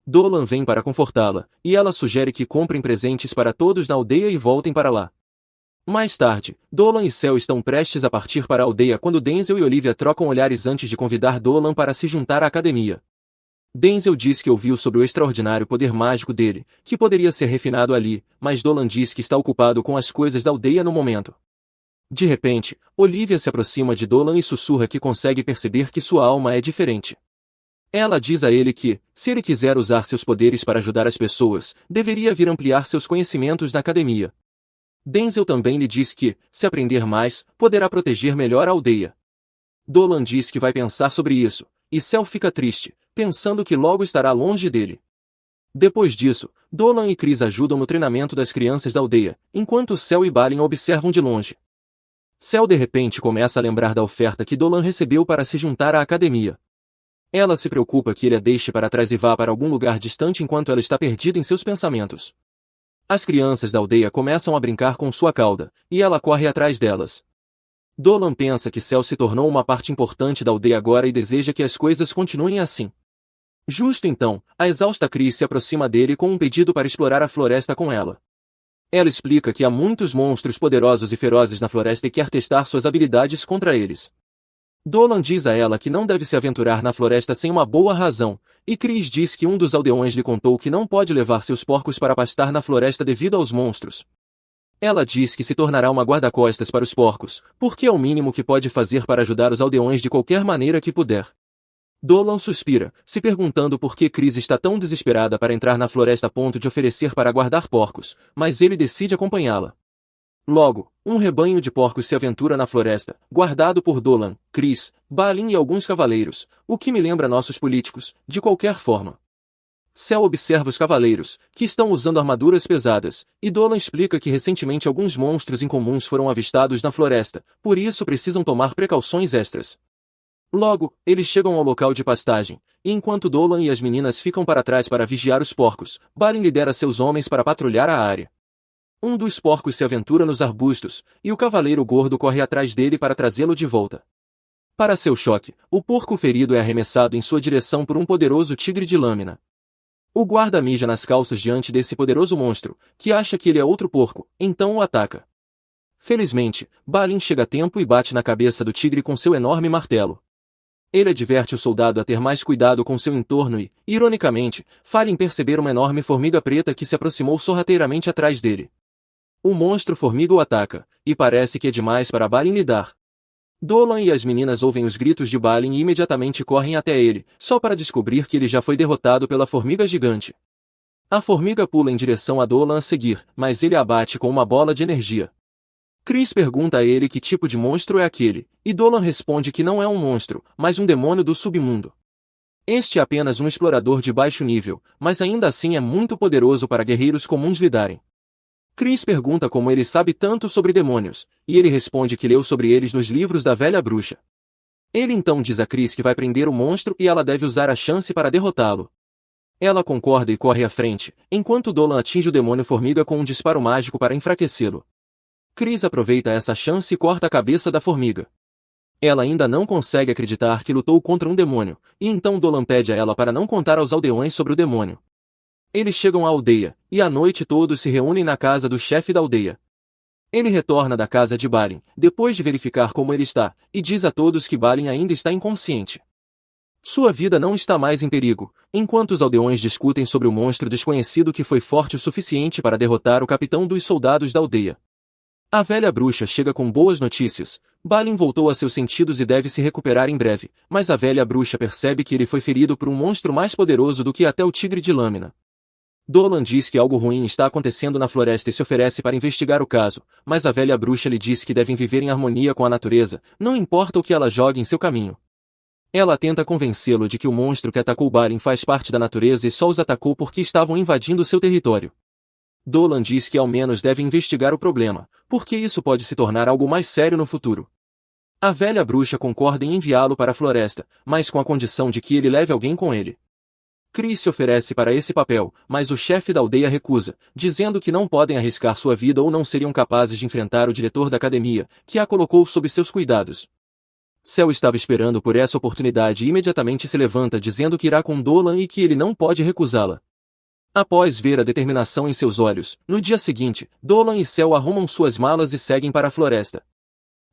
Dolan vem para confortá-la, e ela sugere que comprem presentes para todos na aldeia e voltem para lá. Mais tarde, Dolan e Cell estão prestes a partir para a aldeia quando Denzel e Olivia trocam olhares antes de convidar Dolan para se juntar à academia. Denzel diz que ouviu sobre o extraordinário poder mágico dele, que poderia ser refinado ali, mas Dolan diz que está ocupado com as coisas da aldeia no momento. De repente, Olivia se aproxima de Dolan e sussurra que consegue perceber que sua alma é diferente. Ela diz a ele que, se ele quiser usar seus poderes para ajudar as pessoas, deveria vir ampliar seus conhecimentos na academia. Denzel também lhe diz que, se aprender mais, poderá proteger melhor a aldeia. Dolan diz que vai pensar sobre isso, e Cell fica triste, pensando que logo estará longe dele. Depois disso, Dolan e Chris ajudam no treinamento das crianças da aldeia, enquanto Cel e Balin observam de longe. Cel de repente começa a lembrar da oferta que Dolan recebeu para se juntar à academia. Ela se preocupa que ele a deixe para trás e vá para algum lugar distante enquanto ela está perdida em seus pensamentos. As crianças da aldeia começam a brincar com sua cauda, e ela corre atrás delas. Dolan pensa que Cel se tornou uma parte importante da aldeia agora e deseja que as coisas continuem assim. Justo então, a exausta Chris se aproxima dele com um pedido para explorar a floresta com ela. Ela explica que há muitos monstros poderosos e ferozes na floresta e quer testar suas habilidades contra eles. Dolan diz a ela que não deve se aventurar na floresta sem uma boa razão, e Chris diz que um dos aldeões lhe contou que não pode levar seus porcos para pastar na floresta devido aos monstros. Ela diz que se tornará uma guarda-costas para os porcos, porque é o mínimo que pode fazer para ajudar os aldeões de qualquer maneira que puder. Dolan suspira, se perguntando por que Chris está tão desesperada para entrar na floresta a ponto de oferecer para guardar porcos, mas ele decide acompanhá-la. Logo, um rebanho de porcos se aventura na floresta, guardado por Dolan, Chris, Balin e alguns cavaleiros, o que me lembra nossos políticos, de qualquer forma. Cel observa os cavaleiros, que estão usando armaduras pesadas, e Dolan explica que recentemente alguns monstros incomuns foram avistados na floresta, por isso precisam tomar precauções extras. Logo, eles chegam ao local de pastagem, e enquanto Dolan e as meninas ficam para trás para vigiar os porcos, Balin lidera seus homens para patrulhar a área. Um dos porcos se aventura nos arbustos, e o cavaleiro gordo corre atrás dele para trazê-lo de volta. Para seu choque, o porco ferido é arremessado em sua direção por um poderoso tigre de lâmina. O guarda mija nas calças diante desse poderoso monstro, que acha que ele é outro porco, então o ataca. Felizmente, Balin chega a tempo e bate na cabeça do tigre com seu enorme martelo. Ele adverte o soldado a ter mais cuidado com seu entorno e, ironicamente, falha em perceber uma enorme formiga preta que se aproximou sorrateiramente atrás dele. O monstro formiga o ataca, e parece que é demais para Balin lidar. Dolan e as meninas ouvem os gritos de Balin e imediatamente correm até ele, só para descobrir que ele já foi derrotado pela formiga gigante. A formiga pula em direção a Dolan a seguir, mas ele a bate com uma bola de energia. Chris pergunta a ele que tipo de monstro é aquele, e Dolan responde que não é um monstro, mas um demônio do submundo. Este é apenas um explorador de baixo nível, mas ainda assim é muito poderoso para guerreiros comuns lidarem. Chris pergunta como ele sabe tanto sobre demônios, e ele responde que leu sobre eles nos livros da velha bruxa. Ele então diz a Chris que vai prender o monstro e ela deve usar a chance para derrotá-lo. Ela concorda e corre à frente, enquanto Dolan atinge o demônio formiga com um disparo mágico para enfraquecê-lo. Chris aproveita essa chance e corta a cabeça da formiga. Ela ainda não consegue acreditar que lutou contra um demônio, e então Dolan pede a ela para não contar aos aldeões sobre o demônio. Eles chegam à aldeia, e à noite todos se reúnem na casa do chefe da aldeia. Ele retorna da casa de Balin, depois de verificar como ele está, e diz a todos que Balin ainda está inconsciente. Sua vida não está mais em perigo, enquanto os aldeões discutem sobre o monstro desconhecido que foi forte o suficiente para derrotar o capitão dos soldados da aldeia. A velha bruxa chega com boas notícias. Balin voltou a seus sentidos e deve se recuperar em breve, mas a velha bruxa percebe que ele foi ferido por um monstro mais poderoso do que até o tigre de lâmina. Dolan diz que algo ruim está acontecendo na floresta e se oferece para investigar o caso, mas a velha bruxa lhe diz que devem viver em harmonia com a natureza, não importa o que ela jogue em seu caminho. Ela tenta convencê-lo de que o monstro que atacou Balin faz parte da natureza e só os atacou porque estavam invadindo seu território. Dolan diz que ao menos deve investigar o problema, porque isso pode se tornar algo mais sério no futuro. A velha bruxa concorda em enviá-lo para a floresta, mas com a condição de que ele leve alguém com ele. Chris se oferece para esse papel, mas o chefe da aldeia recusa, dizendo que não podem arriscar sua vida ou não seriam capazes de enfrentar o diretor da academia, que a colocou sob seus cuidados. Cel estava esperando por essa oportunidade e imediatamente se levanta dizendo que irá com Dolan e que ele não pode recusá-la. Após ver a determinação em seus olhos, no dia seguinte, Dolan e Cel arrumam suas malas e seguem para a floresta.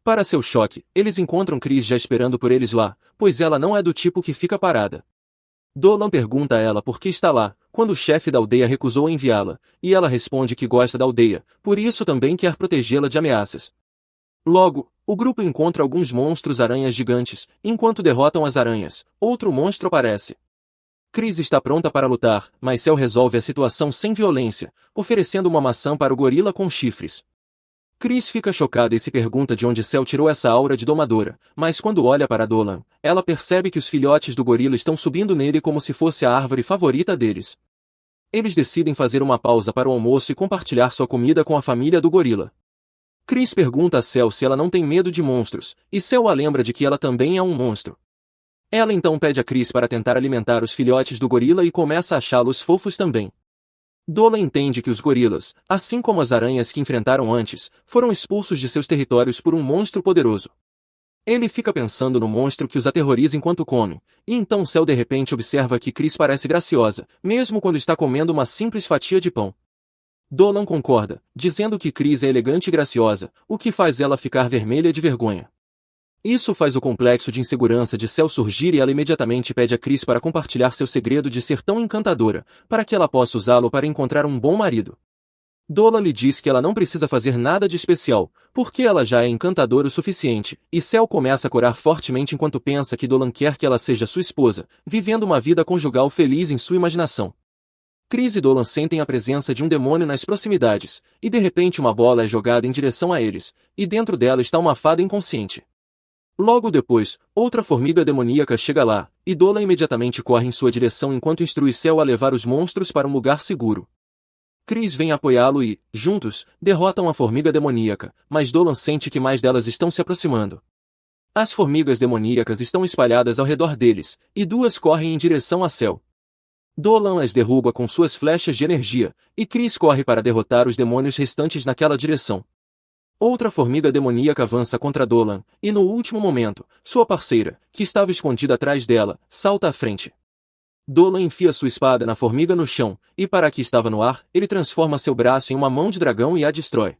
Para seu choque, eles encontram Chris já esperando por eles lá, pois ela não é do tipo que fica parada. Dolan pergunta a ela por que está lá, quando o chefe da aldeia recusou enviá-la, e ela responde que gosta da aldeia, por isso também quer protegê-la de ameaças. Logo, o grupo encontra alguns monstros-aranhas gigantes, enquanto derrotam as aranhas, outro monstro aparece. Chris está pronta para lutar, mas Cel resolve a situação sem violência, oferecendo uma maçã para o gorila com chifres. Chris fica chocada e se pergunta de onde Cel tirou essa aura de domadora, mas quando olha para Dolan, ela percebe que os filhotes do gorila estão subindo nele como se fosse a árvore favorita deles. Eles decidem fazer uma pausa para o almoço e compartilhar sua comida com a família do gorila. Chris pergunta a Cell se ela não tem medo de monstros, e Cell a lembra de que ela também é um monstro. Ela então pede a Chris para tentar alimentar os filhotes do gorila e começa a achá-los fofos também. Dolan entende que os gorilas, assim como as aranhas que enfrentaram antes, foram expulsos de seus territórios por um monstro poderoso. Ele fica pensando no monstro que os aterroriza enquanto come, e então Cell de repente observa que Chris parece graciosa, mesmo quando está comendo uma simples fatia de pão. Dolan concorda, dizendo que Chris é elegante e graciosa, o que faz ela ficar vermelha de vergonha. Isso faz o complexo de insegurança de Cell surgir e ela imediatamente pede a Chris para compartilhar seu segredo de ser tão encantadora, para que ela possa usá-lo para encontrar um bom marido. Dolan lhe diz que ela não precisa fazer nada de especial, porque ela já é encantadora o suficiente, e Cell começa a corar fortemente enquanto pensa que Dolan quer que ela seja sua esposa, vivendo uma vida conjugal feliz em sua imaginação. Chris e Dolan sentem a presença de um demônio nas proximidades, e de repente uma bola é jogada em direção a eles, e dentro dela está uma fada inconsciente. Logo depois, outra formiga demoníaca chega lá, e Dolan imediatamente corre em sua direção enquanto instrui Cell a levar os monstros para um lugar seguro. Chris vem apoiá-lo e, juntos, derrotam a formiga demoníaca, mas Dolan sente que mais delas estão se aproximando. As formigas demoníacas estão espalhadas ao redor deles, e duas correm em direção a Cell. Dolan as derruba com suas flechas de energia, e Chris corre para derrotar os demônios restantes naquela direção. Outra formiga demoníaca avança contra Dolan, e no último momento, sua parceira, que estava escondida atrás dela, salta à frente. Dolan enfia sua espada na formiga no chão, e para a que estava no ar, ele transforma seu braço em uma mão de dragão e a destrói.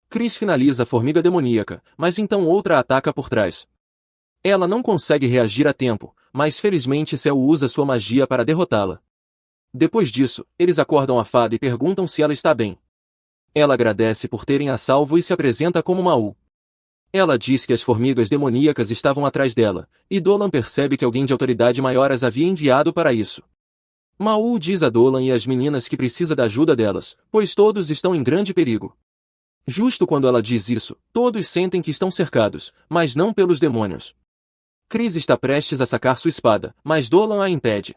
Chris finaliza a formiga demoníaca, mas então outra ataca por trás. Ela não consegue reagir a tempo, mas felizmente Cell usa sua magia para derrotá-la. Depois disso, eles acordam a fada e perguntam se ela está bem. Ela agradece por terem a salvo e se apresenta como Maul. Ela diz que as formigas demoníacas estavam atrás dela, e Dolan percebe que alguém de autoridade maior as havia enviado para isso. Maul diz a Dolan e às meninas que precisa da ajuda delas, pois todos estão em grande perigo. Justo quando ela diz isso, todos sentem que estão cercados, mas não pelos demônios. Chris está prestes a sacar sua espada, mas Dolan a impede.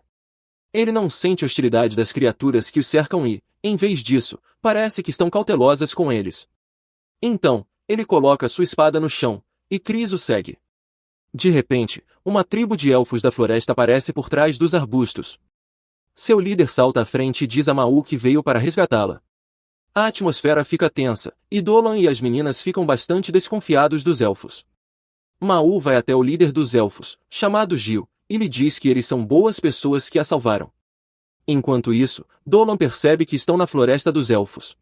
Ele não sente hostilidade das criaturas que o cercam e, em vez disso, parece que estão cautelosas com eles. Então, ele coloca sua espada no chão, e Chris o segue. De repente, uma tribo de elfos da floresta aparece por trás dos arbustos. Seu líder salta à frente e diz a Maul que veio para resgatá-la. A atmosfera fica tensa, e Dolan e as meninas ficam bastante desconfiados dos elfos. Maul vai até o líder dos elfos, chamado Gil, e lhe diz que eles são boas pessoas que a salvaram. Enquanto isso, Dolan percebe que estão na floresta dos elfos.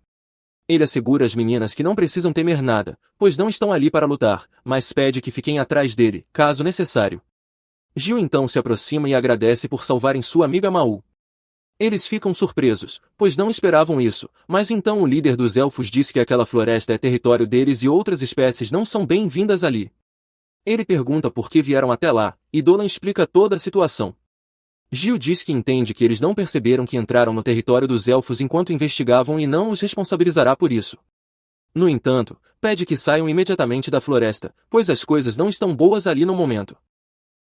Ele assegura às meninas que não precisam temer nada, pois não estão ali para lutar, mas pede que fiquem atrás dele, caso necessário. Gil então se aproxima e agradece por salvarem sua amiga Maul. Eles ficam surpresos, pois não esperavam isso, mas então o líder dos elfos diz que aquela floresta é território deles e outras espécies não são bem-vindas ali. Ele pergunta por que vieram até lá, e Dolan explica toda a situação. Gil diz que entende que eles não perceberam que entraram no território dos elfos enquanto investigavam e não os responsabilizará por isso. No entanto, pede que saiam imediatamente da floresta, pois as coisas não estão boas ali no momento.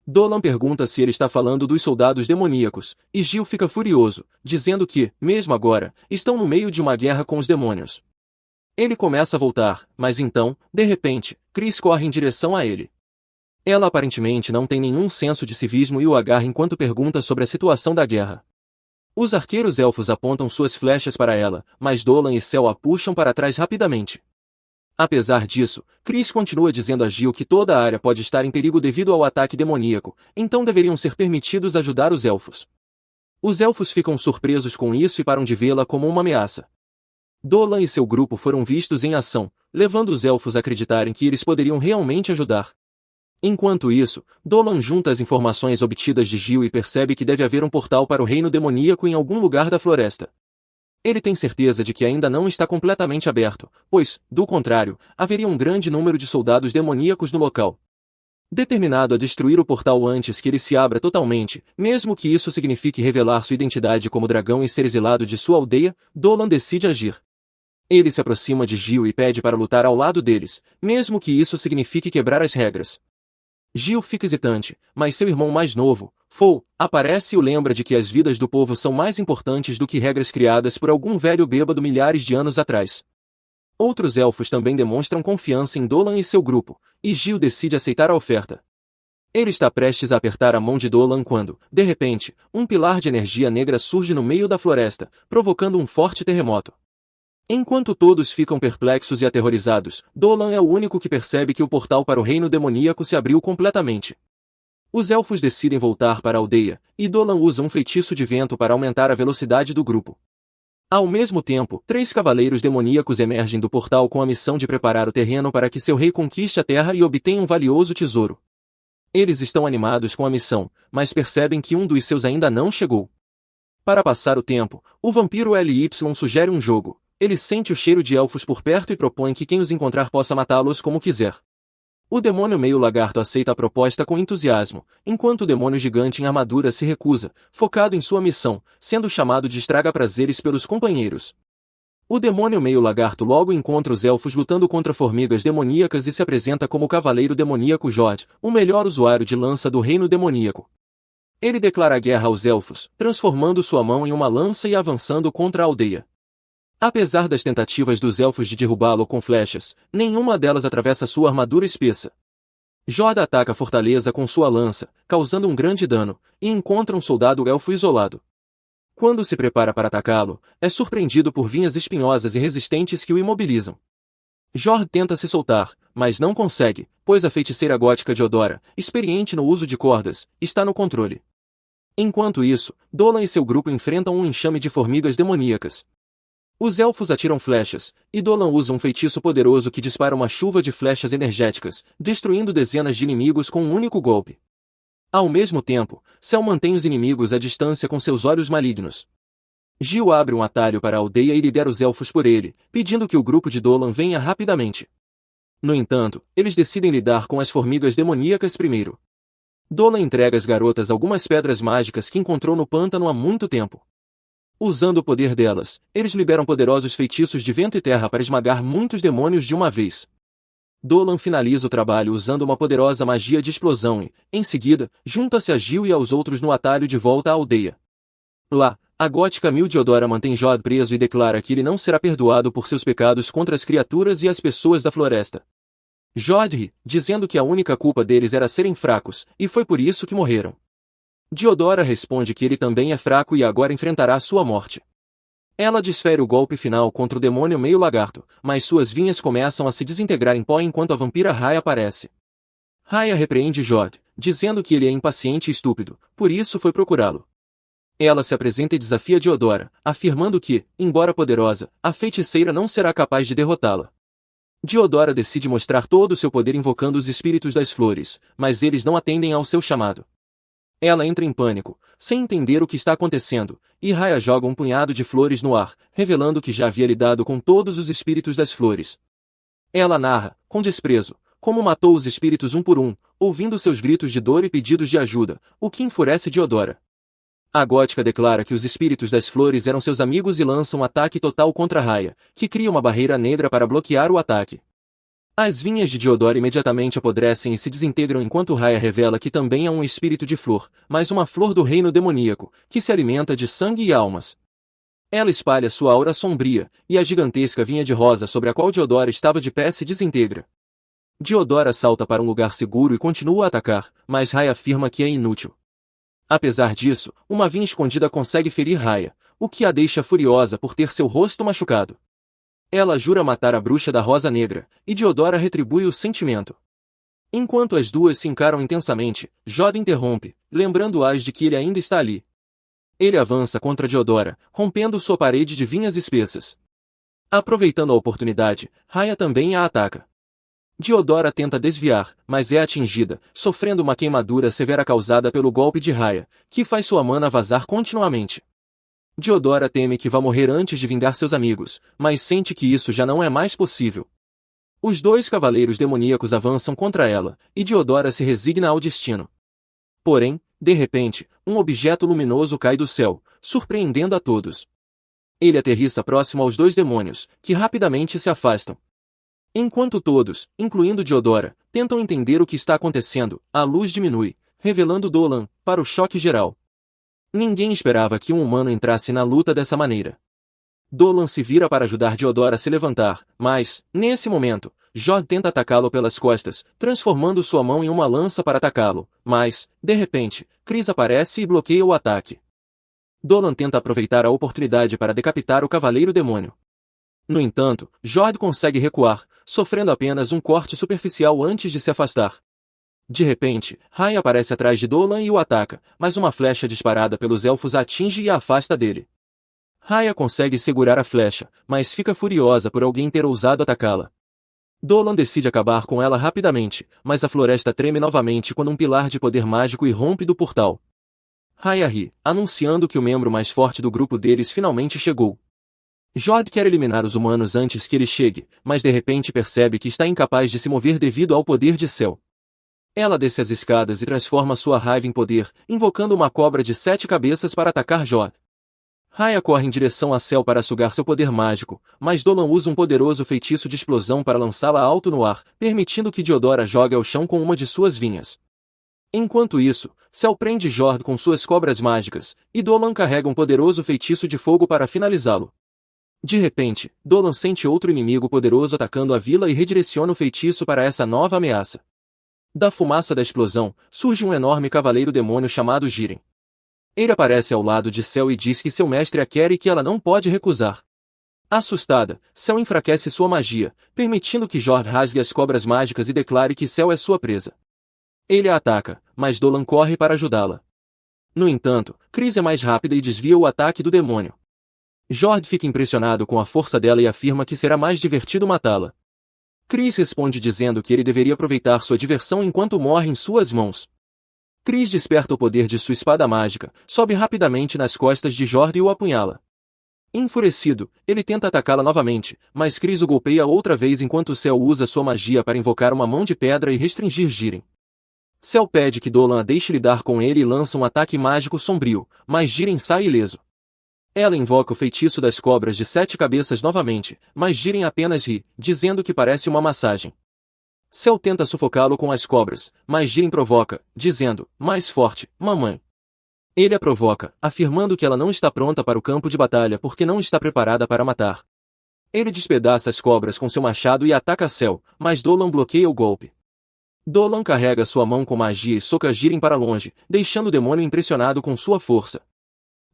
Dolan pergunta se ele está falando dos soldados demoníacos, e Gil fica furioso, dizendo que, mesmo agora, estão no meio de uma guerra com os demônios. Ele começa a voltar, mas então, de repente, Chris corre em direção a ele. Ela aparentemente não tem nenhum senso de civismo e o agarra enquanto pergunta sobre a situação da guerra. Os arqueiros elfos apontam suas flechas para ela, mas Dolan e Cell a puxam para trás rapidamente. Apesar disso, Chris continua dizendo a Gil que toda a área pode estar em perigo devido ao ataque demoníaco, então deveriam ser permitidos ajudar os elfos. Os elfos ficam surpresos com isso e param de vê-la como uma ameaça. Dolan e seu grupo foram vistos em ação, levando os elfos a acreditarem que eles poderiam realmente ajudar. Enquanto isso, Dolan junta as informações obtidas de Gil e percebe que deve haver um portal para o reino demoníaco em algum lugar da floresta. Ele tem certeza de que ainda não está completamente aberto, pois, do contrário, haveria um grande número de soldados demoníacos no local. Determinado a destruir o portal antes que ele se abra totalmente, mesmo que isso signifique revelar sua identidade como dragão e ser exilado de sua aldeia, Dolan decide agir. Ele se aproxima de Gil e pede para lutar ao lado deles, mesmo que isso signifique quebrar as regras. Gil fica hesitante, mas seu irmão mais novo, Fou, aparece e o lembra de que as vidas do povo são mais importantes do que regras criadas por algum velho bêbado milhares de anos atrás. Outros elfos também demonstram confiança em Dolan e seu grupo, e Gil decide aceitar a oferta. Ele está prestes a apertar a mão de Dolan quando, de repente, um pilar de energia negra surge no meio da floresta, provocando um forte terremoto. Enquanto todos ficam perplexos e aterrorizados, Dolan é o único que percebe que o portal para o reino demoníaco se abriu completamente. Os elfos decidem voltar para a aldeia, e Dolan usa um feitiço de vento para aumentar a velocidade do grupo. Ao mesmo tempo, 3 cavaleiros demoníacos emergem do portal com a missão de preparar o terreno para que seu rei conquiste a terra e obtenha um valioso tesouro. Eles estão animados com a missão, mas percebem que um dos seus ainda não chegou. Para passar o tempo, o vampiro LY sugere um jogo. Ele sente o cheiro de elfos por perto e propõe que quem os encontrar possa matá-los como quiser. O demônio meio lagarto aceita a proposta com entusiasmo, enquanto o demônio gigante em armadura se recusa, focado em sua missão, sendo chamado de estraga-prazeres pelos companheiros. O demônio meio lagarto logo encontra os elfos lutando contra formigas demoníacas e se apresenta como o cavaleiro demoníaco Jod, o melhor usuário de lança do reino demoníaco. Ele declara guerra aos elfos, transformando sua mão em uma lança e avançando contra a aldeia. Apesar das tentativas dos elfos de derrubá-lo com flechas, nenhuma delas atravessa sua armadura espessa. Jod ataca a fortaleza com sua lança, causando um grande dano, e encontra um soldado elfo isolado. Quando se prepara para atacá-lo, é surpreendido por vinhas espinhosas e resistentes que o imobilizam. Jord tenta se soltar, mas não consegue, pois a feiticeira gótica Diodora, experiente no uso de cordas, está no controle. Enquanto isso, Dolan e seu grupo enfrentam um enxame de formigas demoníacas. Os elfos atiram flechas, e Dolan usa um feitiço poderoso que dispara uma chuva de flechas energéticas, destruindo dezenas de inimigos com um único golpe. Ao mesmo tempo, Cell mantém os inimigos à distância com seus olhos malignos. Gil abre um atalho para a aldeia e lidera os elfos por ele, pedindo que o grupo de Dolan venha rapidamente. No entanto, eles decidem lidar com as formigas demoníacas primeiro. Dolan entrega às garotas algumas pedras mágicas que encontrou no pântano há muito tempo. Usando o poder delas, eles liberam poderosos feitiços de vento e terra para esmagar muitos demônios de uma vez. Dolan finaliza o trabalho usando uma poderosa magia de explosão e, em seguida, junta-se a Gil e aos outros no atalho de volta à aldeia. Lá, a gótica Mildioddora mantém Jod preso e declara que ele não será perdoado por seus pecados contra as criaturas e as pessoas da floresta. Jod ri, dizendo que a única culpa deles era serem fracos, e foi por isso que morreram. Diodora responde que ele também é fraco e agora enfrentará sua morte. Ela desfere o golpe final contra o demônio meio lagarto, mas suas vinhas começam a se desintegrar em pó enquanto a vampira Raya aparece. Raya repreende Jod, dizendo que ele é impaciente e estúpido, por isso foi procurá-lo. Ela se apresenta e desafia Diodora, afirmando que, embora poderosa, a feiticeira não será capaz de derrotá-la. Diodora decide mostrar todo o seu poder invocando os espíritos das flores, mas eles não atendem ao seu chamado. Ela entra em pânico, sem entender o que está acontecendo, e Raya joga um punhado de flores no ar, revelando que já havia lidado com todos os espíritos das flores. Ela narra, com desprezo, como matou os espíritos um por um, ouvindo seus gritos de dor e pedidos de ajuda, o que enfurece Diodora. A gótica declara que os espíritos das flores eram seus amigos e lança um ataque total contra Raya, que cria uma barreira negra para bloquear o ataque. As vinhas de Diodora imediatamente apodrecem e se desintegram enquanto Raya revela que também é um espírito de flor, mas uma flor do reino demoníaco, que se alimenta de sangue e almas. Ela espalha sua aura sombria, e a gigantesca vinha de rosa sobre a qual Diodora estava de pé se desintegra. Diodora salta para um lugar seguro e continua a atacar, mas Raya afirma que é inútil. Apesar disso, uma vinha escondida consegue ferir Raya, o que a deixa furiosa por ter seu rosto machucado. Ela jura matar a bruxa da Rosa Negra, e Diodora retribui o sentimento. Enquanto as duas se encaram intensamente, Jod interrompe, lembrando-as de que ele ainda está ali. Ele avança contra Diodora, rompendo sua parede de vinhas espessas. Aproveitando a oportunidade, Raya também a ataca. Diodora tenta desviar, mas é atingida, sofrendo uma queimadura severa causada pelo golpe de Raya, que faz sua mana vazar continuamente. Diodora teme que vá morrer antes de vingar seus amigos, mas sente que isso já não é mais possível. Os 2 cavaleiros demoníacos avançam contra ela, e Diodora se resigna ao destino. Porém, de repente, um objeto luminoso cai do céu, surpreendendo a todos. Ele aterrissa próximo aos 2 demônios, que rapidamente se afastam. Enquanto todos, incluindo Diodora, tentam entender o que está acontecendo, a luz diminui, revelando Dolan, para o choque geral. Ninguém esperava que um humano entrasse na luta dessa maneira. Dolan se vira para ajudar Diodora a se levantar, mas, nesse momento, Jord tenta atacá-lo pelas costas, transformando sua mão em uma lança para atacá-lo, mas, de repente, Chris aparece e bloqueia o ataque. Dolan tenta aproveitar a oportunidade para decapitar o Cavaleiro Demônio. No entanto, Jord consegue recuar, sofrendo apenas um corte superficial antes de se afastar. De repente, Rai aparece atrás de Dolan e o ataca, mas uma flecha disparada pelos elfos a atinge e a afasta dele. Raya consegue segurar a flecha, mas fica furiosa por alguém ter ousado atacá-la. Dolan decide acabar com ela rapidamente, mas a floresta treme novamente quando um pilar de poder mágico irrompe do portal. Raya ri, anunciando que o membro mais forte do grupo deles finalmente chegou. Jord quer eliminar os humanos antes que ele chegue, mas de repente percebe que está incapaz de se mover devido ao poder de Cell. Ela desce as escadas e transforma sua raiva em poder, invocando uma cobra de 7 cabeças para atacar Jord. Raya corre em direção a Cell para sugar seu poder mágico, mas Dolan usa um poderoso feitiço de explosão para lançá-la alto no ar, permitindo que Diodora jogue ao chão com uma de suas vinhas. Enquanto isso, Cell prende Jord com suas cobras mágicas, e Dolan carrega um poderoso feitiço de fogo para finalizá-lo. De repente, Dolan sente outro inimigo poderoso atacando a vila e redireciona o feitiço para essa nova ameaça. Da fumaça da explosão, surge um enorme cavaleiro demônio chamado Jiren. Ele aparece ao lado de Cell e diz que seu mestre a quer e que ela não pode recusar. Assustada, Cell enfraquece sua magia, permitindo que Jord rasgue as cobras mágicas e declare que Cell é sua presa. Ele a ataca, mas Dolan corre para ajudá-la. No entanto, Chris é mais rápida e desvia o ataque do demônio. Jord fica impressionado com a força dela e afirma que será mais divertido matá-la. Chris responde dizendo que ele deveria aproveitar sua diversão enquanto morre em suas mãos. Chris desperta o poder de sua espada mágica, sobe rapidamente nas costas de Jord e o apunhala. Enfurecido, ele tenta atacá-la novamente, mas Chris o golpeia outra vez enquanto Cell usa sua magia para invocar uma mão de pedra e restringir Jiren. Cell pede que Dolan a deixe lidar com ele e lança um ataque mágico sombrio, mas Jiren sai ileso. Ela invoca o feitiço das cobras de 7 cabeças novamente, mas Jiren apenas ri, dizendo que parece uma massagem. Cell tenta sufocá-lo com as cobras, mas Jiren provoca, dizendo, mais forte, mamãe. Ele a provoca, afirmando que ela não está pronta para o campo de batalha porque não está preparada para matar. Ele despedaça as cobras com seu machado e ataca Cell, mas Dolan bloqueia o golpe. Dolan carrega sua mão com magia e soca Jiren para longe, deixando o demônio impressionado com sua força.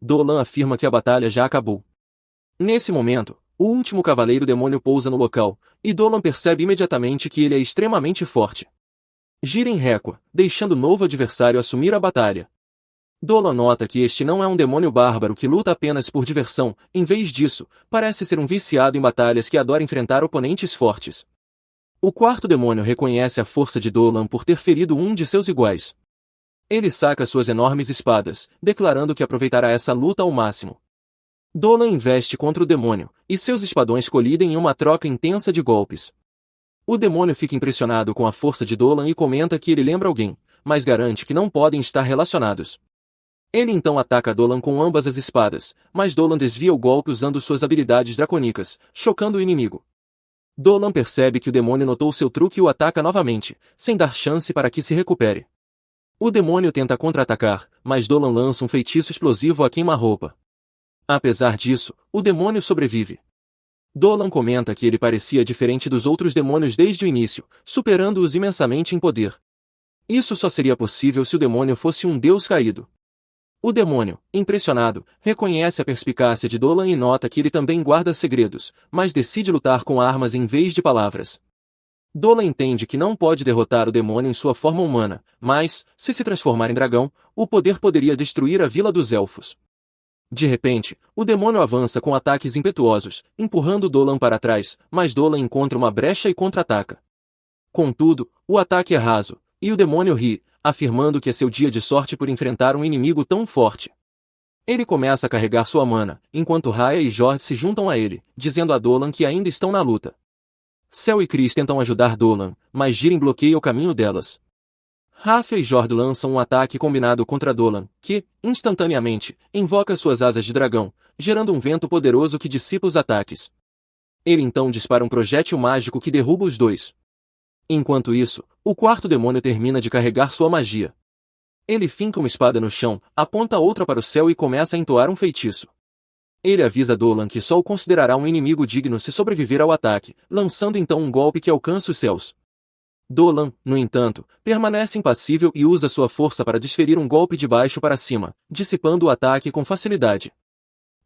Dolan afirma que a batalha já acabou. Nesse momento, o último cavaleiro demônio pousa no local, e Dolan percebe imediatamente que ele é extremamente forte. Jiren recua, deixando o novo adversário assumir a batalha. Dolan nota que este não é um demônio bárbaro que luta apenas por diversão, em vez disso, parece ser um viciado em batalhas que adora enfrentar oponentes fortes. O quarto demônio reconhece a força de Dolan por ter ferido um de seus iguais. Ele saca suas enormes espadas, declarando que aproveitará essa luta ao máximo. Dolan investe contra o demônio, e seus espadões colidem em uma troca intensa de golpes. O demônio fica impressionado com a força de Dolan e comenta que ele lembra alguém, mas garante que não podem estar relacionados. Ele então ataca Dolan com ambas as espadas, mas Dolan desvia o golpe usando suas habilidades dracônicas, chocando o inimigo. Dolan percebe que o demônio notou seu truque e o ataca novamente, sem dar chance para que se recupere. O demônio tenta contra-atacar, mas Dolan lança um feitiço explosivo a queima-roupa. Apesar disso, o demônio sobrevive. Dolan comenta que ele parecia diferente dos outros demônios desde o início, superando-os imensamente em poder. Isso só seria possível se o demônio fosse um deus caído. O demônio, impressionado, reconhece a perspicácia de Dolan e nota que ele também guarda segredos, mas decide lutar com armas em vez de palavras. Dolan entende que não pode derrotar o demônio em sua forma humana, mas, se transformar em dragão, o poder poderia destruir a Vila dos Elfos. De repente, o demônio avança com ataques impetuosos, empurrando Dolan para trás, mas Dolan encontra uma brecha e contra-ataca. Contudo, o ataque é raso, e o demônio ri, afirmando que é seu dia de sorte por enfrentar um inimigo tão forte. Ele começa a carregar sua mana, enquanto Raya e Jord se juntam a ele, dizendo a Dolan que ainda estão na luta. Cell e Chris tentam ajudar Dolan, mas Jiren bloqueia o caminho delas. Rafa e Jord lançam um ataque combinado contra Dolan, que, instantaneamente, invoca suas asas de dragão, gerando um vento poderoso que dissipa os ataques. Ele então dispara um projétil mágico que derruba os dois. Enquanto isso, o quarto demônio termina de carregar sua magia. Ele finca uma espada no chão, aponta outra para o céu e começa a entoar um feitiço. Ele avisa Dolan que só o considerará um inimigo digno se sobreviver ao ataque, lançando então um golpe que alcança os céus. Dolan, no entanto, permanece impassível e usa sua força para desferir um golpe de baixo para cima, dissipando o ataque com facilidade.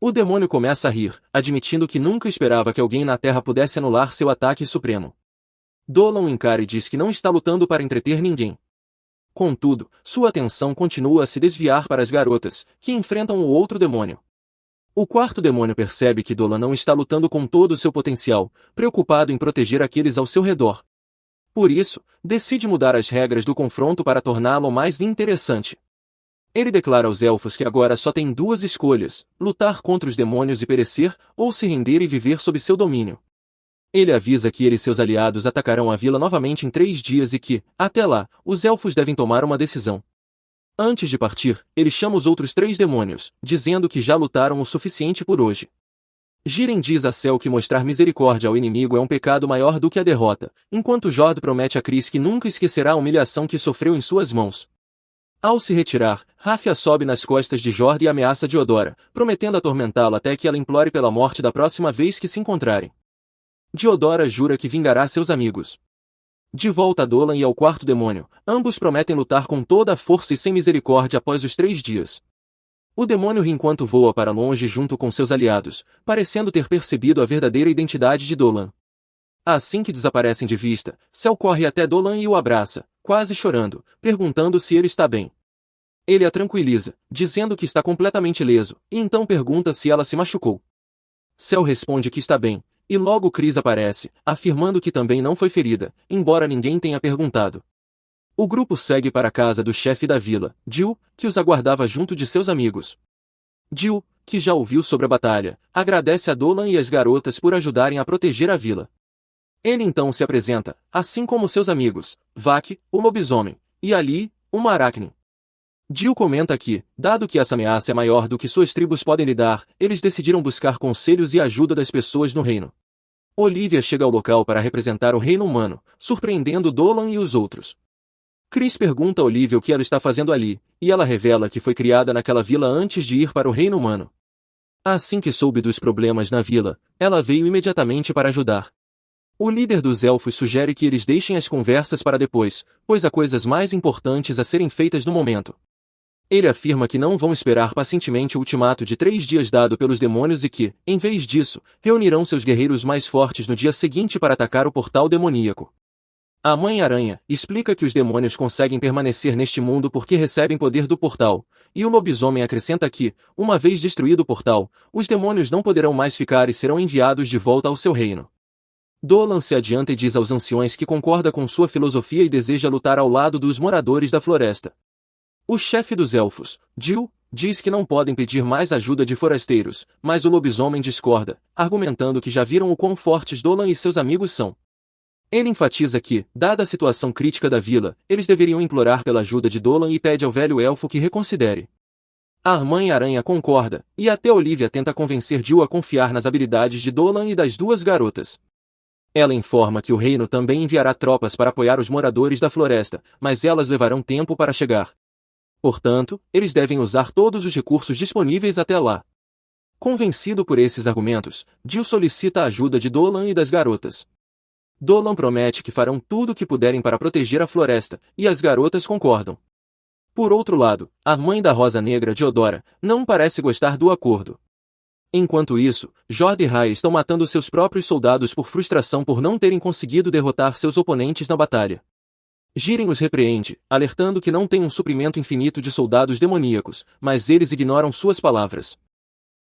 O demônio começa a rir, admitindo que nunca esperava que alguém na Terra pudesse anular seu ataque supremo. Dolan o encara e diz que não está lutando para entreter ninguém. Contudo, sua atenção continua a se desviar para as garotas, que enfrentam o outro demônio. O quarto demônio percebe que Dolan não está lutando com todo o seu potencial, preocupado em proteger aqueles ao seu redor. Por isso, decide mudar as regras do confronto para torná-lo mais interessante. Ele declara aos elfos que agora só tem duas escolhas: lutar contra os demônios e perecer, ou se render e viver sob seu domínio. Ele avisa que ele e seus aliados atacarão a vila novamente em 3 dias e que, até lá, os elfos devem tomar uma decisão. Antes de partir, ele chama os outros 3 demônios, dizendo que já lutaram o suficiente por hoje. Jiren diz a Cel que mostrar misericórdia ao inimigo é um pecado maior do que a derrota, enquanto Jord promete a Cris que nunca esquecerá a humilhação que sofreu em suas mãos. Ao se retirar, Rafia sobe nas costas de Jord e ameaça Diodora, prometendo atormentá-la até que ela implore pela morte da próxima vez que se encontrarem. Diodora jura que vingará seus amigos. De volta a Dolan e ao quarto demônio, ambos prometem lutar com toda a força e sem misericórdia após os 3 dias. O demônio ri enquanto voa para longe junto com seus aliados, parecendo ter percebido a verdadeira identidade de Dolan. Assim que desaparecem de vista, Cel corre até Dolan e o abraça, quase chorando, perguntando se ele está bem. Ele a tranquiliza, dizendo que está completamente ileso, e então pergunta se ela se machucou. Cel responde que está bem, e logo Cris aparece, afirmando que também não foi ferida, embora ninguém tenha perguntado. O grupo segue para a casa do chefe da vila, Jill, que os aguardava junto de seus amigos. Jill, que já ouviu sobre a batalha, agradece a Dolan e as garotas por ajudarem a proteger a vila. Ele então se apresenta, assim como seus amigos, Vak, o lobisomem, e Ali, uma aracne. Jill comenta que, dado que essa ameaça é maior do que suas tribos podem lidar, eles decidiram buscar conselhos e ajuda das pessoas no reino. Olivia chega ao local para representar o reino humano, surpreendendo Dolan e os outros. Cris pergunta a Olivia o que ela está fazendo ali, e ela revela que foi criada naquela vila antes de ir para o reino humano. Assim que soube dos problemas na vila, ela veio imediatamente para ajudar. O líder dos elfos sugere que eles deixem as conversas para depois, pois há coisas mais importantes a serem feitas no momento. Ele afirma que não vão esperar pacientemente o ultimato de 3 dias dado pelos demônios e que, em vez disso, reunirão seus guerreiros mais fortes no dia seguinte para atacar o portal demoníaco. A Mãe-Aranha explica que os demônios conseguem permanecer neste mundo porque recebem poder do portal, e o lobisomem acrescenta que, uma vez destruído o portal, os demônios não poderão mais ficar e serão enviados de volta ao seu reino. Dolan se adianta e diz aos anciões que concorda com sua filosofia e deseja lutar ao lado dos moradores da floresta. O chefe dos elfos, Jill, diz que não podem pedir mais ajuda de forasteiros, mas o lobisomem discorda, argumentando que já viram o quão fortes Dolan e seus amigos são. Ele enfatiza que, dada a situação crítica da vila, eles deveriam implorar pela ajuda de Dolan e pede ao velho elfo que reconsidere. A Mãe-Aranha concorda, e até Olivia tenta convencer Jill a confiar nas habilidades de Dolan e das 2 garotas. Ela informa que o reino também enviará tropas para apoiar os moradores da floresta, mas elas levarão tempo para chegar. Portanto, eles devem usar todos os recursos disponíveis até lá. Convencido por esses argumentos, Jill solicita a ajuda de Dolan e das garotas. Dolan promete que farão tudo o que puderem para proteger a floresta, e as garotas concordam. Por outro lado, a mãe da Rosa Negra, Diodora, não parece gostar do acordo. Enquanto isso, Jord e Rai estão matando seus próprios soldados por frustração por não terem conseguido derrotar seus oponentes na batalha. Jiren os repreende, alertando que não tem um suprimento infinito de soldados demoníacos, mas eles ignoram suas palavras.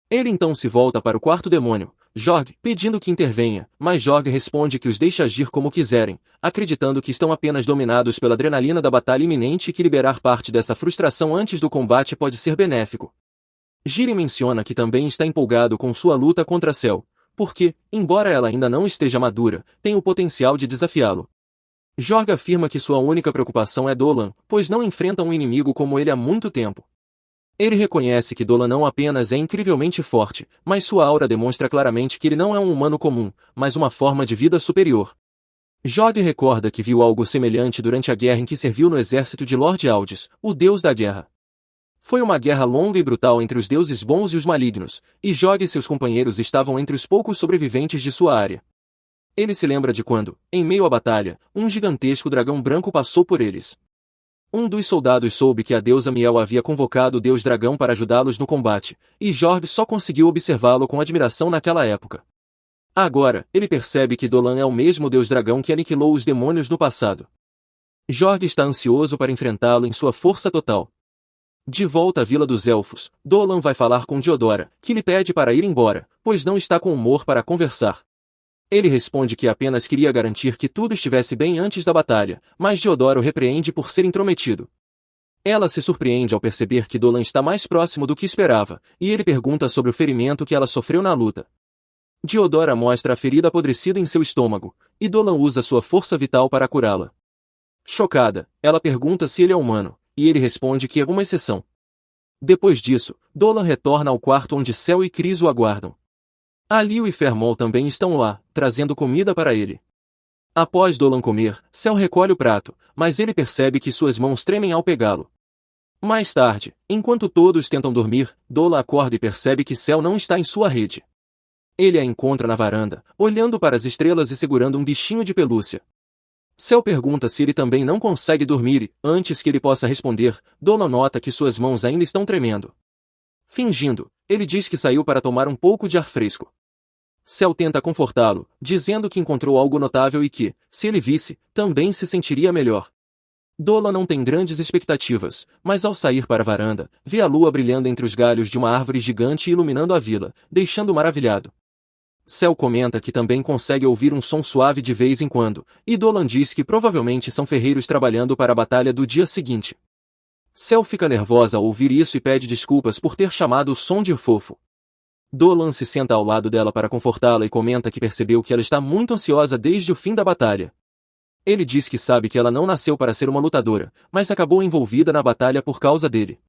Ele então se volta para o quarto demônio, Jorg, pedindo que intervenha, mas Jorg responde que os deixa agir como quiserem, acreditando que estão apenas dominados pela adrenalina da batalha iminente e que liberar parte dessa frustração antes do combate pode ser benéfico. Jiren menciona que também está empolgado com sua luta contra Cel, porque, embora ela ainda não esteja madura, tem o potencial de desafiá-lo. Jorg afirma que sua única preocupação é Dolan, pois não enfrenta um inimigo como ele há muito tempo. Ele reconhece que Dolan não apenas é incrivelmente forte, mas sua aura demonstra claramente que ele não é um humano comum, mas uma forma de vida superior. Jog recorda que viu algo semelhante durante a guerra em que serviu no exército de Lord Aldis, o deus da guerra. Foi uma guerra longa e brutal entre os deuses bons e os malignos, e Jog e seus companheiros estavam entre os poucos sobreviventes de sua área. Ele se lembra de quando, em meio à batalha, um gigantesco dragão branco passou por eles. Um dos soldados soube que a deusa Miel havia convocado o deus dragão para ajudá-los no combate, e Jorg só conseguiu observá-lo com admiração naquela época. Agora, ele percebe que Dolan é o mesmo deus dragão que aniquilou os demônios no passado. Jorg está ansioso para enfrentá-lo em sua força total. De volta à Vila dos Elfos, Dolan vai falar com Diodora, que lhe pede para ir embora, pois não está com humor para conversar. Ele responde que apenas queria garantir que tudo estivesse bem antes da batalha, mas Diodora o repreende por ser intrometido. Ela se surpreende ao perceber que Dolan está mais próximo do que esperava, e ele pergunta sobre o ferimento que ela sofreu na luta. Diodora mostra a ferida apodrecida em seu estômago, e Dolan usa sua força vital para curá-la. Chocada, ela pergunta se ele é humano, e ele responde que é uma exceção. Depois disso, Dolan retorna ao quarto onde Cel e Cris o aguardam. Alio e Fermol também estão lá, trazendo comida para ele. Após Dolan comer, Cel recolhe o prato, mas ele percebe que suas mãos tremem ao pegá-lo. Mais tarde, enquanto todos tentam dormir, Dolan acorda e percebe que Cel não está em sua rede. Ele a encontra na varanda, olhando para as estrelas e segurando um bichinho de pelúcia. Cel pergunta se ele também não consegue dormir e, antes que ele possa responder, Dolan nota que suas mãos ainda estão tremendo. Fingindo, ele diz que saiu para tomar um pouco de ar fresco. Cel tenta confortá-lo, dizendo que encontrou algo notável e que, se ele visse, também se sentiria melhor. Dolan não tem grandes expectativas, mas ao sair para a varanda, vê a lua brilhando entre os galhos de uma árvore gigante e iluminando a vila, deixando-o maravilhado. Cel comenta que também consegue ouvir um som suave de vez em quando, e Dolan diz que provavelmente são ferreiros trabalhando para a batalha do dia seguinte. Cel fica nervosa ao ouvir isso e pede desculpas por ter chamado o som de fofo. Dolan se senta ao lado dela para confortá-la e comenta que percebeu que ela está muito ansiosa desde o fim da batalha. Ele diz que sabe que ela não nasceu para ser uma lutadora, mas acabou envolvida na batalha por causa dele.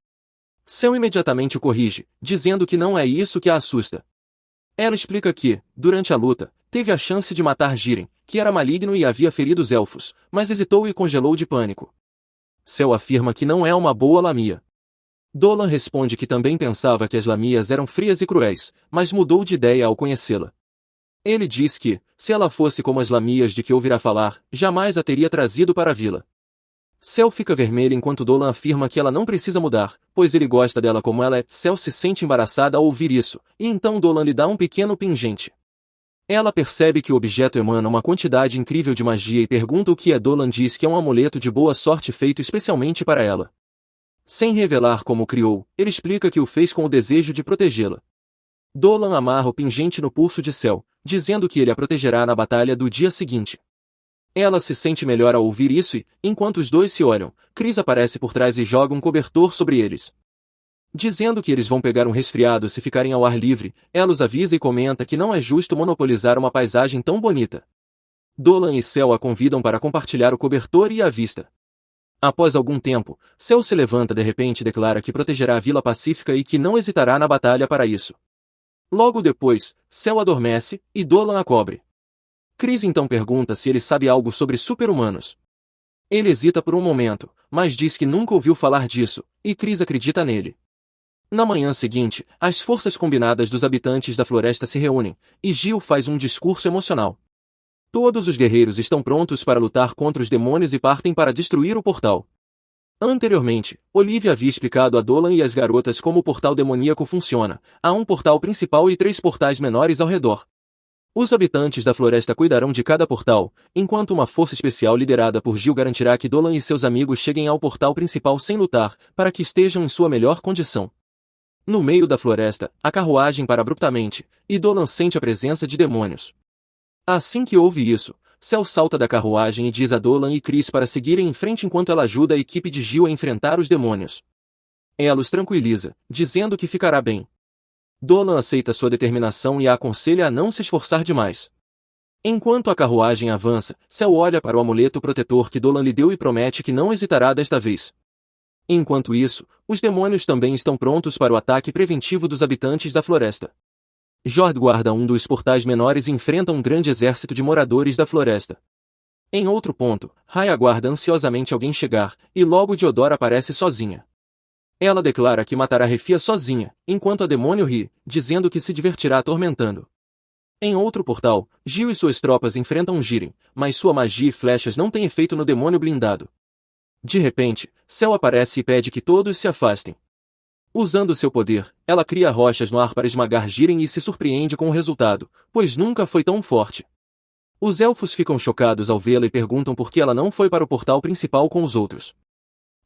Cel imediatamente o corrige, dizendo que não é isso que a assusta. Ela explica que, durante a luta, teve a chance de matar Jiren, que era maligno e havia ferido os elfos, mas hesitou e congelou de pânico. Cel afirma que não é uma boa Lamia. Dolan responde que também pensava que as Lamias eram frias e cruéis, mas mudou de ideia ao conhecê-la. Ele diz que, se ela fosse como as Lamias de que ouvirá falar, jamais a teria trazido para a vila. Cel fica vermelha enquanto Dolan afirma que ela não precisa mudar, pois ele gosta dela como ela é. Cel se sente embaraçada ao ouvir isso, e então Dolan lhe dá um pequeno pingente. Ela percebe que o objeto emana uma quantidade incrível de magia e pergunta o que é. Dolan diz que é um amuleto de boa sorte feito especialmente para ela. Sem revelar como o criou, ele explica que o fez com o desejo de protegê-la. Dolan amarra o pingente no pulso de Cel, dizendo que ele a protegerá na batalha do dia seguinte. Ela se sente melhor ao ouvir isso e, enquanto os dois se olham, Cris aparece por trás e joga um cobertor sobre eles. Dizendo que eles vão pegar um resfriado se ficarem ao ar livre, ela os avisa e comenta que não é justo monopolizar uma paisagem tão bonita. Dolan e Cel a convidam para compartilhar o cobertor e a vista. Após algum tempo, Cel se levanta de repente e declara que protegerá a Vila Pacífica e que não hesitará na batalha para isso. Logo depois, Cel adormece, e Dolan a cobre. Cris então pergunta se ele sabe algo sobre super-humanos. Ele hesita por um momento, mas diz que nunca ouviu falar disso, e Cris acredita nele. Na manhã seguinte, as forças combinadas dos habitantes da floresta se reúnem, e Gil faz um discurso emocional. Todos os guerreiros estão prontos para lutar contra os demônios e partem para destruir o portal. Anteriormente, Olivia havia explicado a Dolan e às garotas como o portal demoníaco funciona. Há um portal principal e 3 portais menores ao redor. Os habitantes da floresta cuidarão de cada portal, enquanto uma força especial liderada por Gil garantirá que Dolan e seus amigos cheguem ao portal principal sem lutar, para que estejam em sua melhor condição. No meio da floresta, a carruagem para abruptamente, e Dolan sente a presença de demônios. Assim que ouve isso, Cel salta da carruagem e diz a Dolan e Cris para seguirem em frente enquanto ela ajuda a equipe de Gil a enfrentar os demônios. Ela os tranquiliza, dizendo que ficará bem. Dolan aceita sua determinação e a aconselha a não se esforçar demais. Enquanto a carruagem avança, Cel olha para o amuleto protetor que Dolan lhe deu e promete que não hesitará desta vez. Enquanto isso, os demônios também estão prontos para o ataque preventivo dos habitantes da floresta. Jord guarda um dos portais menores e enfrenta um grande exército de moradores da floresta. Em outro ponto, Rai aguarda ansiosamente alguém chegar, e logo Diodora aparece sozinha. Ela declara que matará Refia sozinha, enquanto a demônio ri, dizendo que se divertirá atormentando. Em outro portal, Gil e suas tropas enfrentam Jiren, mas sua magia e flechas não têm efeito no demônio blindado. De repente, Cell aparece e pede que todos se afastem. Usando seu poder, ela cria rochas no ar para esmagar Jiren e se surpreende com o resultado, pois nunca foi tão forte. Os elfos ficam chocados ao vê-la e perguntam por que ela não foi para o portal principal com os outros.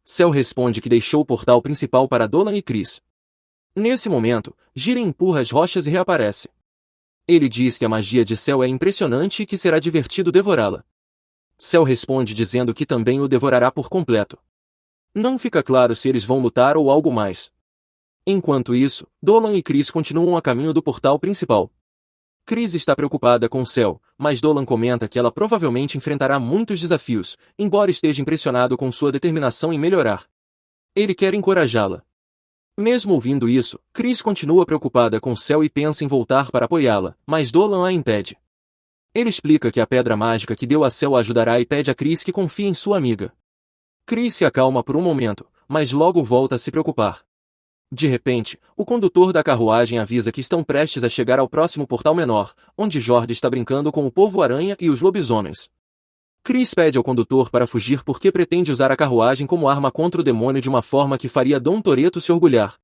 Cell responde que deixou o portal principal para Dolan e Chris. Nesse momento, Jiren empurra as rochas e reaparece. Ele diz que a magia de Cell é impressionante e que será divertido devorá-la. Cell responde dizendo que também o devorará por completo. Não fica claro se eles vão lutar ou algo mais. Enquanto isso, Dolan e Chris continuam a caminho do portal principal. Chris está preocupada com Cell, mas Dolan comenta que ela provavelmente enfrentará muitos desafios, embora esteja impressionado com sua determinação em melhorar. Ele quer encorajá-la. Mesmo ouvindo isso, Chris continua preocupada com Cell e pensa em voltar para apoiá-la, mas Dolan a impede. Ele explica que a pedra mágica que deu a Cell a ajudará e pede a Chris que confie em sua amiga. Chris se acalma por um momento, mas logo volta a se preocupar. De repente, o condutor da carruagem avisa que estão prestes a chegar ao próximo portal menor, onde Jord está brincando com o povo-aranha e os lobisomens. Chris pede ao condutor para fugir porque pretende usar a carruagem como arma contra o demônio de uma forma que faria Dom Toretto se orgulhar.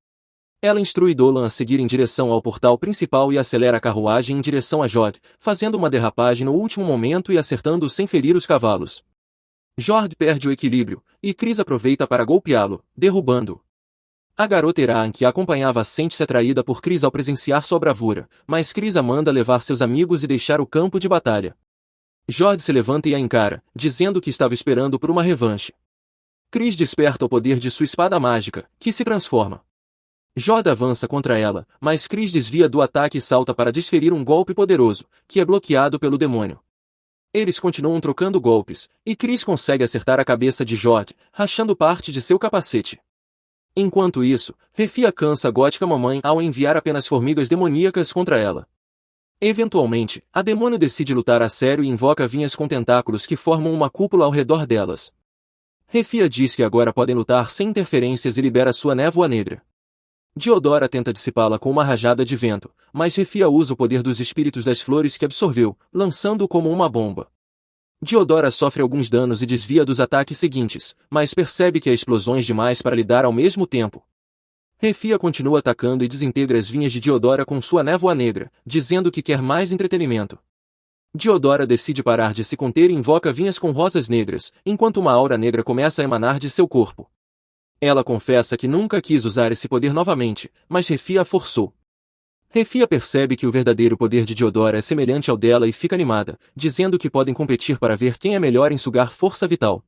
Ela instrui Dolan a seguir em direção ao portal principal e acelera a carruagem em direção a Jord, fazendo uma derrapagem no último momento e acertando sem ferir os cavalos. Jord perde o equilíbrio, e Chris aproveita para golpeá-lo, derrubando-o. A garota Iraan que a acompanhava sente-se atraída por Chris ao presenciar sua bravura, mas Chris a manda levar seus amigos e deixar o campo de batalha. Jord se levanta e a encara, dizendo que estava esperando por uma revanche. Chris desperta o poder de sua espada mágica, que se transforma. Jord avança contra ela, mas Chris desvia do ataque e salta para desferir um golpe poderoso, que é bloqueado pelo demônio. Eles continuam trocando golpes, e Chris consegue acertar a cabeça de Jord, rachando parte de seu capacete. Enquanto isso, Refia cansa a gótica mamãe ao enviar apenas formigas demoníacas contra ela. Eventualmente, a demônio decide lutar a sério e invoca vinhas com tentáculos que formam uma cúpula ao redor delas. Refia diz que agora podem lutar sem interferências e libera sua névoa negra. Diodora tenta dissipá-la com uma rajada de vento, mas Refia usa o poder dos espíritos das flores que absorveu, lançando-o como uma bomba. Diodora sofre alguns danos e desvia dos ataques seguintes, mas percebe que há explosões demais para lidar ao mesmo tempo. Refia continua atacando e desintegra as vinhas de Diodora com sua névoa negra, dizendo que quer mais entretenimento. Diodora decide parar de se conter e invoca vinhas com rosas negras, enquanto uma aura negra começa a emanar de seu corpo. Ela confessa que nunca quis usar esse poder novamente, mas Refia a forçou. Refia percebe que o verdadeiro poder de Diodora é semelhante ao dela e fica animada, dizendo que podem competir para ver quem é melhor em sugar força vital.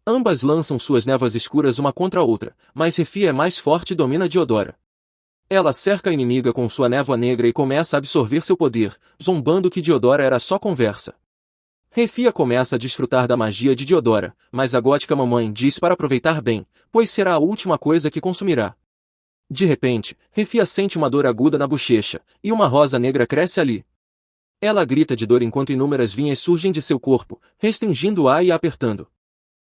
Ambas lançam suas névoas escuras uma contra a outra, mas Refia é mais forte e domina Diodora. Ela cerca a inimiga com sua névoa negra e começa a absorver seu poder, zombando que Diodora era só conversa. Refia começa a desfrutar da magia de Diodora, mas a gótica mamãe diz para aproveitar bem, pois será a última coisa que consumirá. De repente, Refia sente uma dor aguda na bochecha, e uma rosa negra cresce ali. Ela grita de dor enquanto inúmeras vinhas surgem de seu corpo, restringindo-a e a apertando.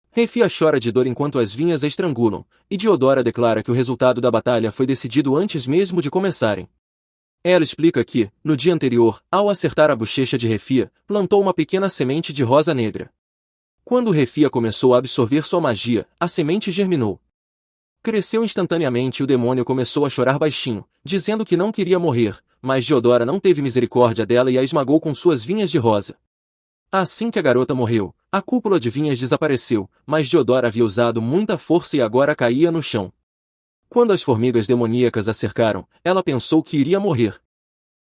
Refia chora de dor enquanto as vinhas a estrangulam, e Diodora declara que o resultado da batalha foi decidido antes mesmo de começarem. Ela explica que, no dia anterior, ao acertar a bochecha de Refia, plantou uma pequena semente de rosa negra. Quando Refia começou a absorver sua magia, a semente germinou. Cresceu instantaneamente e o demônio começou a chorar baixinho, dizendo que não queria morrer, mas Diodora não teve misericórdia dela e a esmagou com suas vinhas de rosa. Assim que a garota morreu, a cúpula de vinhas desapareceu, mas Diodora havia usado muita força e agora caía no chão. Quando as formigas demoníacas a cercaram, ela pensou que iria morrer.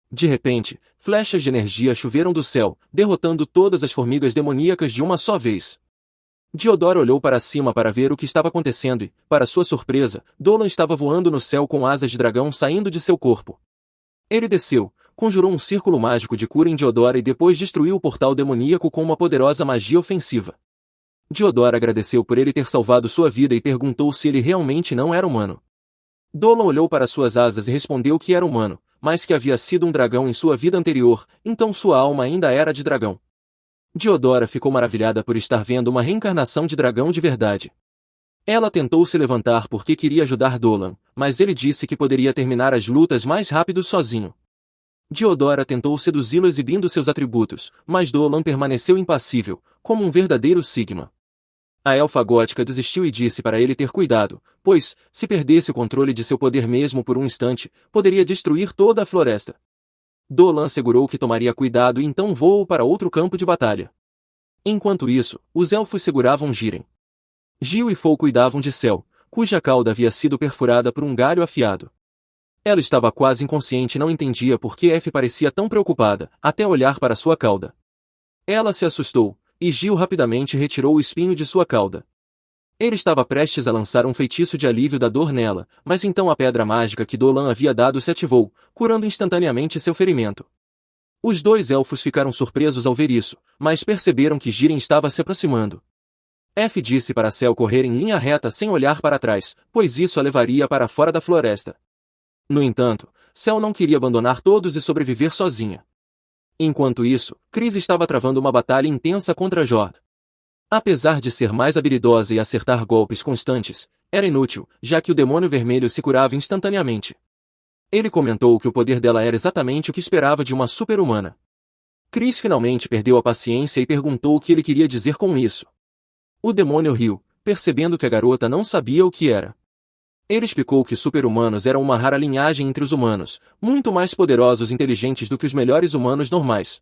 De repente, flechas de energia choveram do céu, derrotando todas as formigas demoníacas de uma só vez. Diodora olhou para cima para ver o que estava acontecendo e, para sua surpresa, Dolan estava voando no céu com asas de dragão saindo de seu corpo. Ele desceu, conjurou um círculo mágico de cura em Diodora e depois destruiu o portal demoníaco com uma poderosa magia ofensiva. Diodora agradeceu por ele ter salvado sua vida e perguntou se ele realmente não era humano. Dolan olhou para suas asas e respondeu que era humano, mas que havia sido um dragão em sua vida anterior, então sua alma ainda era de dragão. Diodora ficou maravilhada por estar vendo uma reencarnação de dragão de verdade. Ela tentou se levantar porque queria ajudar Dolan, mas ele disse que poderia terminar as lutas mais rápido sozinho. Diodora tentou seduzi-lo exibindo seus atributos, mas Dolan permaneceu impassível, como um verdadeiro Sigma. A elfa gótica desistiu e disse para ele ter cuidado, pois, se perdesse o controle de seu poder mesmo por um instante, poderia destruir toda a floresta. Dolan assegurou que tomaria cuidado e então voou para outro campo de batalha. Enquanto isso, os elfos seguravam Jiren. Gil e Fou cuidavam de Cel, cuja cauda havia sido perfurada por um galho afiado. Ela estava quase inconsciente e não entendia por que F parecia tão preocupada, até olhar para sua cauda. Ela se assustou, e Gil rapidamente retirou o espinho de sua cauda. Ele estava prestes a lançar um feitiço de alívio da dor nela, mas então a pedra mágica que Dolan havia dado se ativou, curando instantaneamente seu ferimento. Os dois elfos ficaram surpresos ao ver isso, mas perceberam que Jiren estava se aproximando. F disse para Cel correr em linha reta sem olhar para trás, pois isso a levaria para fora da floresta. No entanto, Cel não queria abandonar todos e sobreviver sozinha. Enquanto isso, Cris estava travando uma batalha intensa contra Jord. Apesar de ser mais habilidosa e acertar golpes constantes, era inútil, já que o demônio vermelho se curava instantaneamente. Ele comentou que o poder dela era exatamente o que esperava de uma super-humana. Cris finalmente perdeu a paciência e perguntou o que ele queria dizer com isso. O demônio riu, percebendo que a garota não sabia o que era. Ele explicou que super-humanos eram uma rara linhagem entre os humanos, muito mais poderosos e inteligentes do que os melhores humanos normais.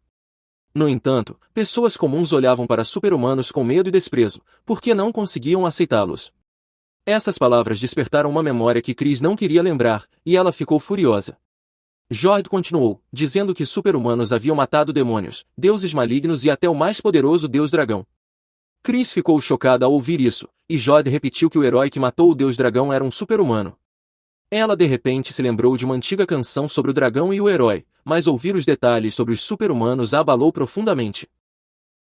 No entanto, pessoas comuns olhavam para super-humanos com medo e desprezo, porque não conseguiam aceitá-los. Essas palavras despertaram uma memória que Cris não queria lembrar, e ela ficou furiosa. Jord continuou, dizendo que super-humanos haviam matado demônios, deuses malignos e até o mais poderoso deus-dragão. Cris ficou chocada ao ouvir isso, e Jord repetiu que o herói que matou o deus-dragão era um super-humano. Ela de repente se lembrou de uma antiga canção sobre o dragão e o herói, mas ouvir os detalhes sobre os super-humanos a abalou profundamente.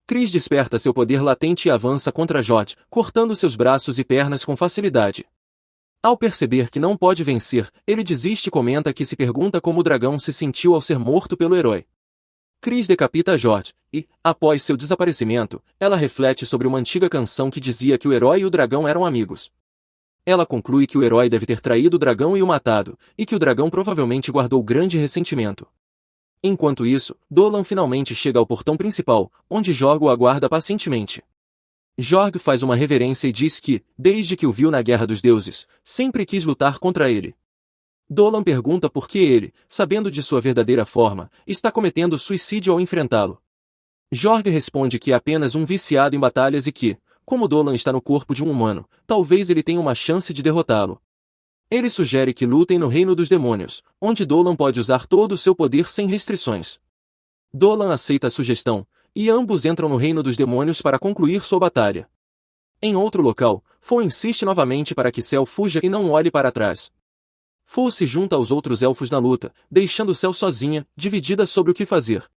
Cris desperta seu poder latente e avança contra Jord, cortando seus braços e pernas com facilidade. Ao perceber que não pode vencer, ele desiste e comenta que se pergunta como o dragão se sentiu ao ser morto pelo herói. Cris decapita Jord, e, após seu desaparecimento, ela reflete sobre uma antiga canção que dizia que o herói e o dragão eram amigos. Ela conclui que o herói deve ter traído o dragão e o matado, e que o dragão provavelmente guardou grande ressentimento. Enquanto isso, Dolan finalmente chega ao portão principal, onde Jorg o aguarda pacientemente. Jorg faz uma reverência e diz que, desde que o viu na Guerra dos Deuses, sempre quis lutar contra ele. Dolan pergunta por que ele, sabendo de sua verdadeira forma, está cometendo suicídio ao enfrentá-lo. Jorg responde que é apenas um viciado em batalhas e que, como Dolan está no corpo de um humano, talvez ele tenha uma chance de derrotá-lo. Ele sugere que lutem no reino dos demônios, onde Dolan pode usar todo o seu poder sem restrições. Dolan aceita a sugestão, e ambos entram no reino dos demônios para concluir sua batalha. Em outro local, Fo insiste novamente para que Cel fuja e não olhe para trás. Fo se junta aos outros elfos na luta, deixando Cel sozinha, dividida sobre o que fazer.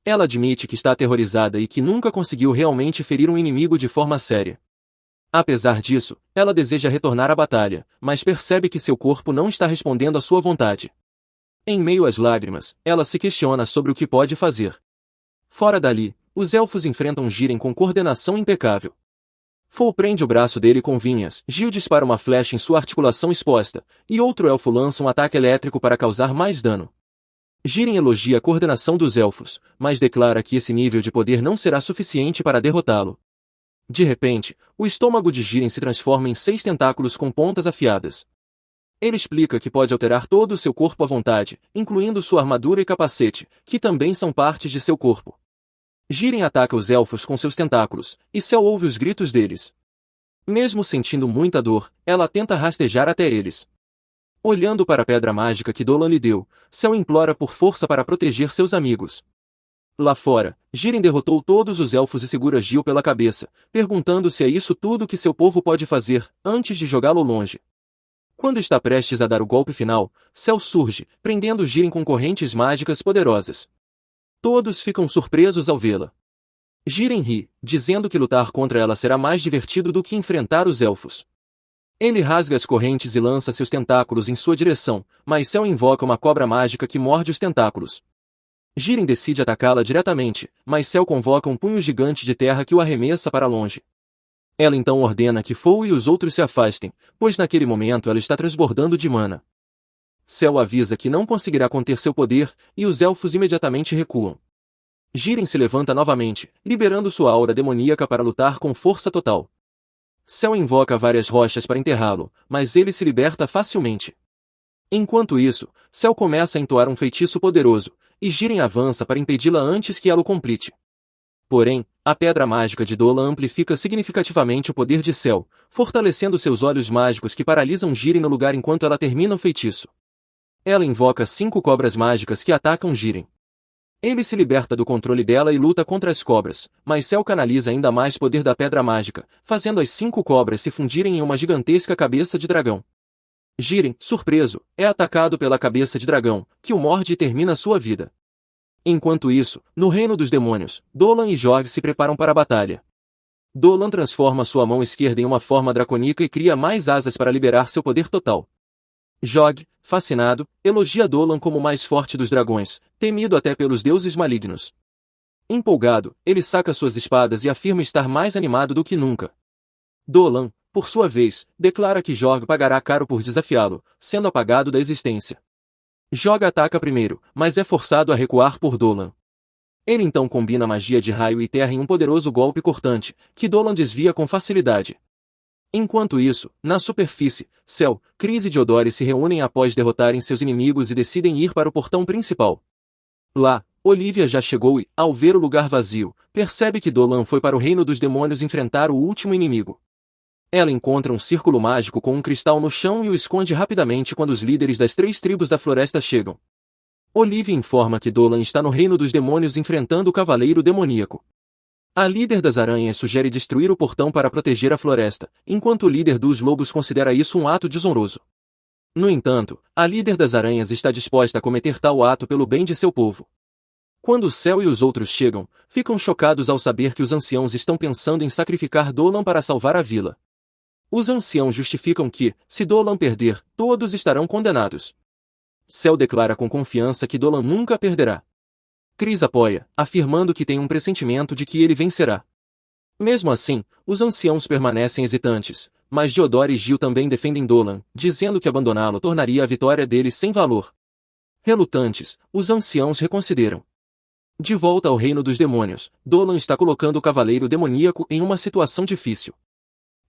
Ela admite que está aterrorizada e que nunca conseguiu realmente ferir um inimigo de forma séria. Apesar disso, ela deseja retornar à batalha, mas percebe que seu corpo não está respondendo à sua vontade. Em meio às lágrimas, ela se questiona sobre o que pode fazer. Fora dali, os elfos enfrentam Jiren com coordenação impecável. Fo prende o braço dele com vinhas, Gil dispara uma flecha em sua articulação exposta, e outro elfo lança um ataque elétrico para causar mais dano. Jiren elogia a coordenação dos elfos, mas declara que esse nível de poder não será suficiente para derrotá-lo. De repente, o estômago de Jiren se transforma em 6 tentáculos com pontas afiadas. Ele explica que pode alterar todo o seu corpo à vontade, incluindo sua armadura e capacete, que também são partes de seu corpo. Jiren ataca os elfos com seus tentáculos, e Cel ouve os gritos deles. Mesmo sentindo muita dor, ela tenta rastejar até eles. Olhando para a pedra mágica que Dolan lhe deu, Cel implora por força para proteger seus amigos. Lá fora, Jiren derrotou todos os elfos e segura Gil pela cabeça, perguntando se é isso tudo que seu povo pode fazer, antes de jogá-lo longe. Quando está prestes a dar o golpe final, Cel surge, prendendo Jiren com correntes mágicas poderosas. Todos ficam surpresos ao vê-la. Jiren ri, dizendo que lutar contra ela será mais divertido do que enfrentar os elfos. Ele rasga as correntes e lança seus tentáculos em sua direção, mas Cell invoca uma cobra mágica que morde os tentáculos. Jiren decide atacá-la diretamente, mas Cell convoca um punho gigante de terra que o arremessa para longe. Ela então ordena que Fou e os outros se afastem, pois naquele momento ela está transbordando de mana. Cell avisa que não conseguirá conter seu poder, e os elfos imediatamente recuam. Jiren se levanta novamente, liberando sua aura demoníaca para lutar com força total. Cell invoca várias rochas para enterrá-lo, mas ele se liberta facilmente. Enquanto isso, Cell começa a entoar um feitiço poderoso, e Jiren avança para impedi-la antes que ela o complete. Porém, a pedra mágica de Dolan amplifica significativamente o poder de Cell, fortalecendo seus olhos mágicos que paralisam Jiren no lugar enquanto ela termina o feitiço. Ela invoca 5 cobras mágicas que atacam Jiren. Ele se liberta do controle dela e luta contra as cobras, mas Cell canaliza ainda mais poder da pedra mágica, fazendo as 5 cobras se fundirem em uma gigantesca cabeça de dragão. Jiren, surpreso, é atacado pela cabeça de dragão, que o morde e termina sua vida. Enquanto isso, no reino dos demônios, Dolan e Jorg se preparam para a batalha. Dolan transforma sua mão esquerda em uma forma dracônica e cria mais asas para liberar seu poder total. Jorg, fascinado, elogia Dolan como o mais forte dos dragões, temido até pelos deuses malignos. Empolgado, ele saca suas espadas e afirma estar mais animado do que nunca. Dolan, por sua vez, declara que Jorg pagará caro por desafiá-lo, sendo apagado da existência. Jorg ataca primeiro, mas é forçado a recuar por Dolan. Ele então combina magia de raio e terra em um poderoso golpe cortante, que Dolan desvia com facilidade. Enquanto isso, na superfície, Cell, Chris e Diodore se reúnem após derrotarem seus inimigos e decidem ir para o portão principal. Lá, Olivia já chegou e, ao ver o lugar vazio, percebe que Dolan foi para o reino dos demônios enfrentar o último inimigo. Ela encontra um círculo mágico com um cristal no chão e o esconde rapidamente quando os líderes das 3 tribos da floresta chegam. Olivia informa que Dolan está no reino dos demônios enfrentando o cavaleiro demoníaco. A líder das aranhas sugere destruir o portão para proteger a floresta, enquanto o líder dos lobos considera isso um ato desonroso. No entanto, a líder das aranhas está disposta a cometer tal ato pelo bem de seu povo. Quando Cell e os outros chegam, ficam chocados ao saber que os anciãos estão pensando em sacrificar Dolan para salvar a vila. Os anciãos justificam que, se Dolan perder, todos estarão condenados. Cell declara com confiança que Dolan nunca perderá. Chris apoia, afirmando que tem um pressentimento de que ele vencerá. Mesmo assim, os anciãos permanecem hesitantes, mas Diodore e Gil também defendem Dolan, dizendo que abandoná-lo tornaria a vitória deles sem valor. Relutantes, os anciãos reconsideram. De volta ao reino dos demônios, Dolan está colocando o cavaleiro demoníaco em uma situação difícil.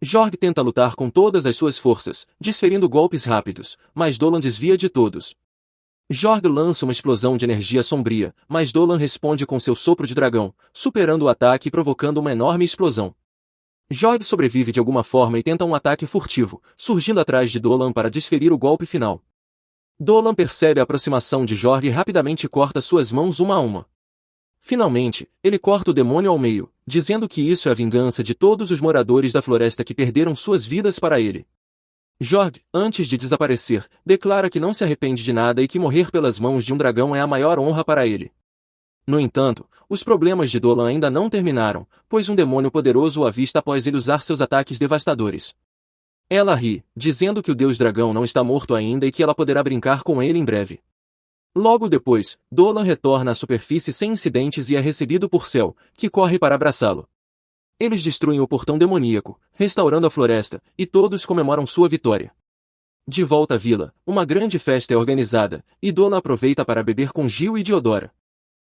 Jorg tenta lutar com todas as suas forças, desferindo golpes rápidos, mas Dolan desvia de todos. Jorg lança uma explosão de energia sombria, mas Dolan responde com seu sopro de dragão, superando o ataque e provocando uma enorme explosão. Jorg sobrevive de alguma forma e tenta um ataque furtivo, surgindo atrás de Dolan para desferir o golpe final. Dolan percebe a aproximação de Jorg e rapidamente corta suas mãos uma a uma. Finalmente, ele corta o demônio ao meio, dizendo que isso é a vingança de todos os moradores da floresta que perderam suas vidas para ele. Jorg, antes de desaparecer, declara que não se arrepende de nada e que morrer pelas mãos de um dragão é a maior honra para ele. No entanto, os problemas de Dolan ainda não terminaram, pois um demônio poderoso o avista após ele usar seus ataques devastadores. Ela ri, dizendo que o deus dragão não está morto ainda e que ela poderá brincar com ele em breve. Logo depois, Dolan retorna à superfície sem incidentes e é recebido por Cell, que corre para abraçá-lo. Eles destruem o portão demoníaco, restaurando a floresta, e todos comemoram sua vitória. De volta à vila, uma grande festa é organizada, e Dolan aproveita para beber com Gil e Diodora.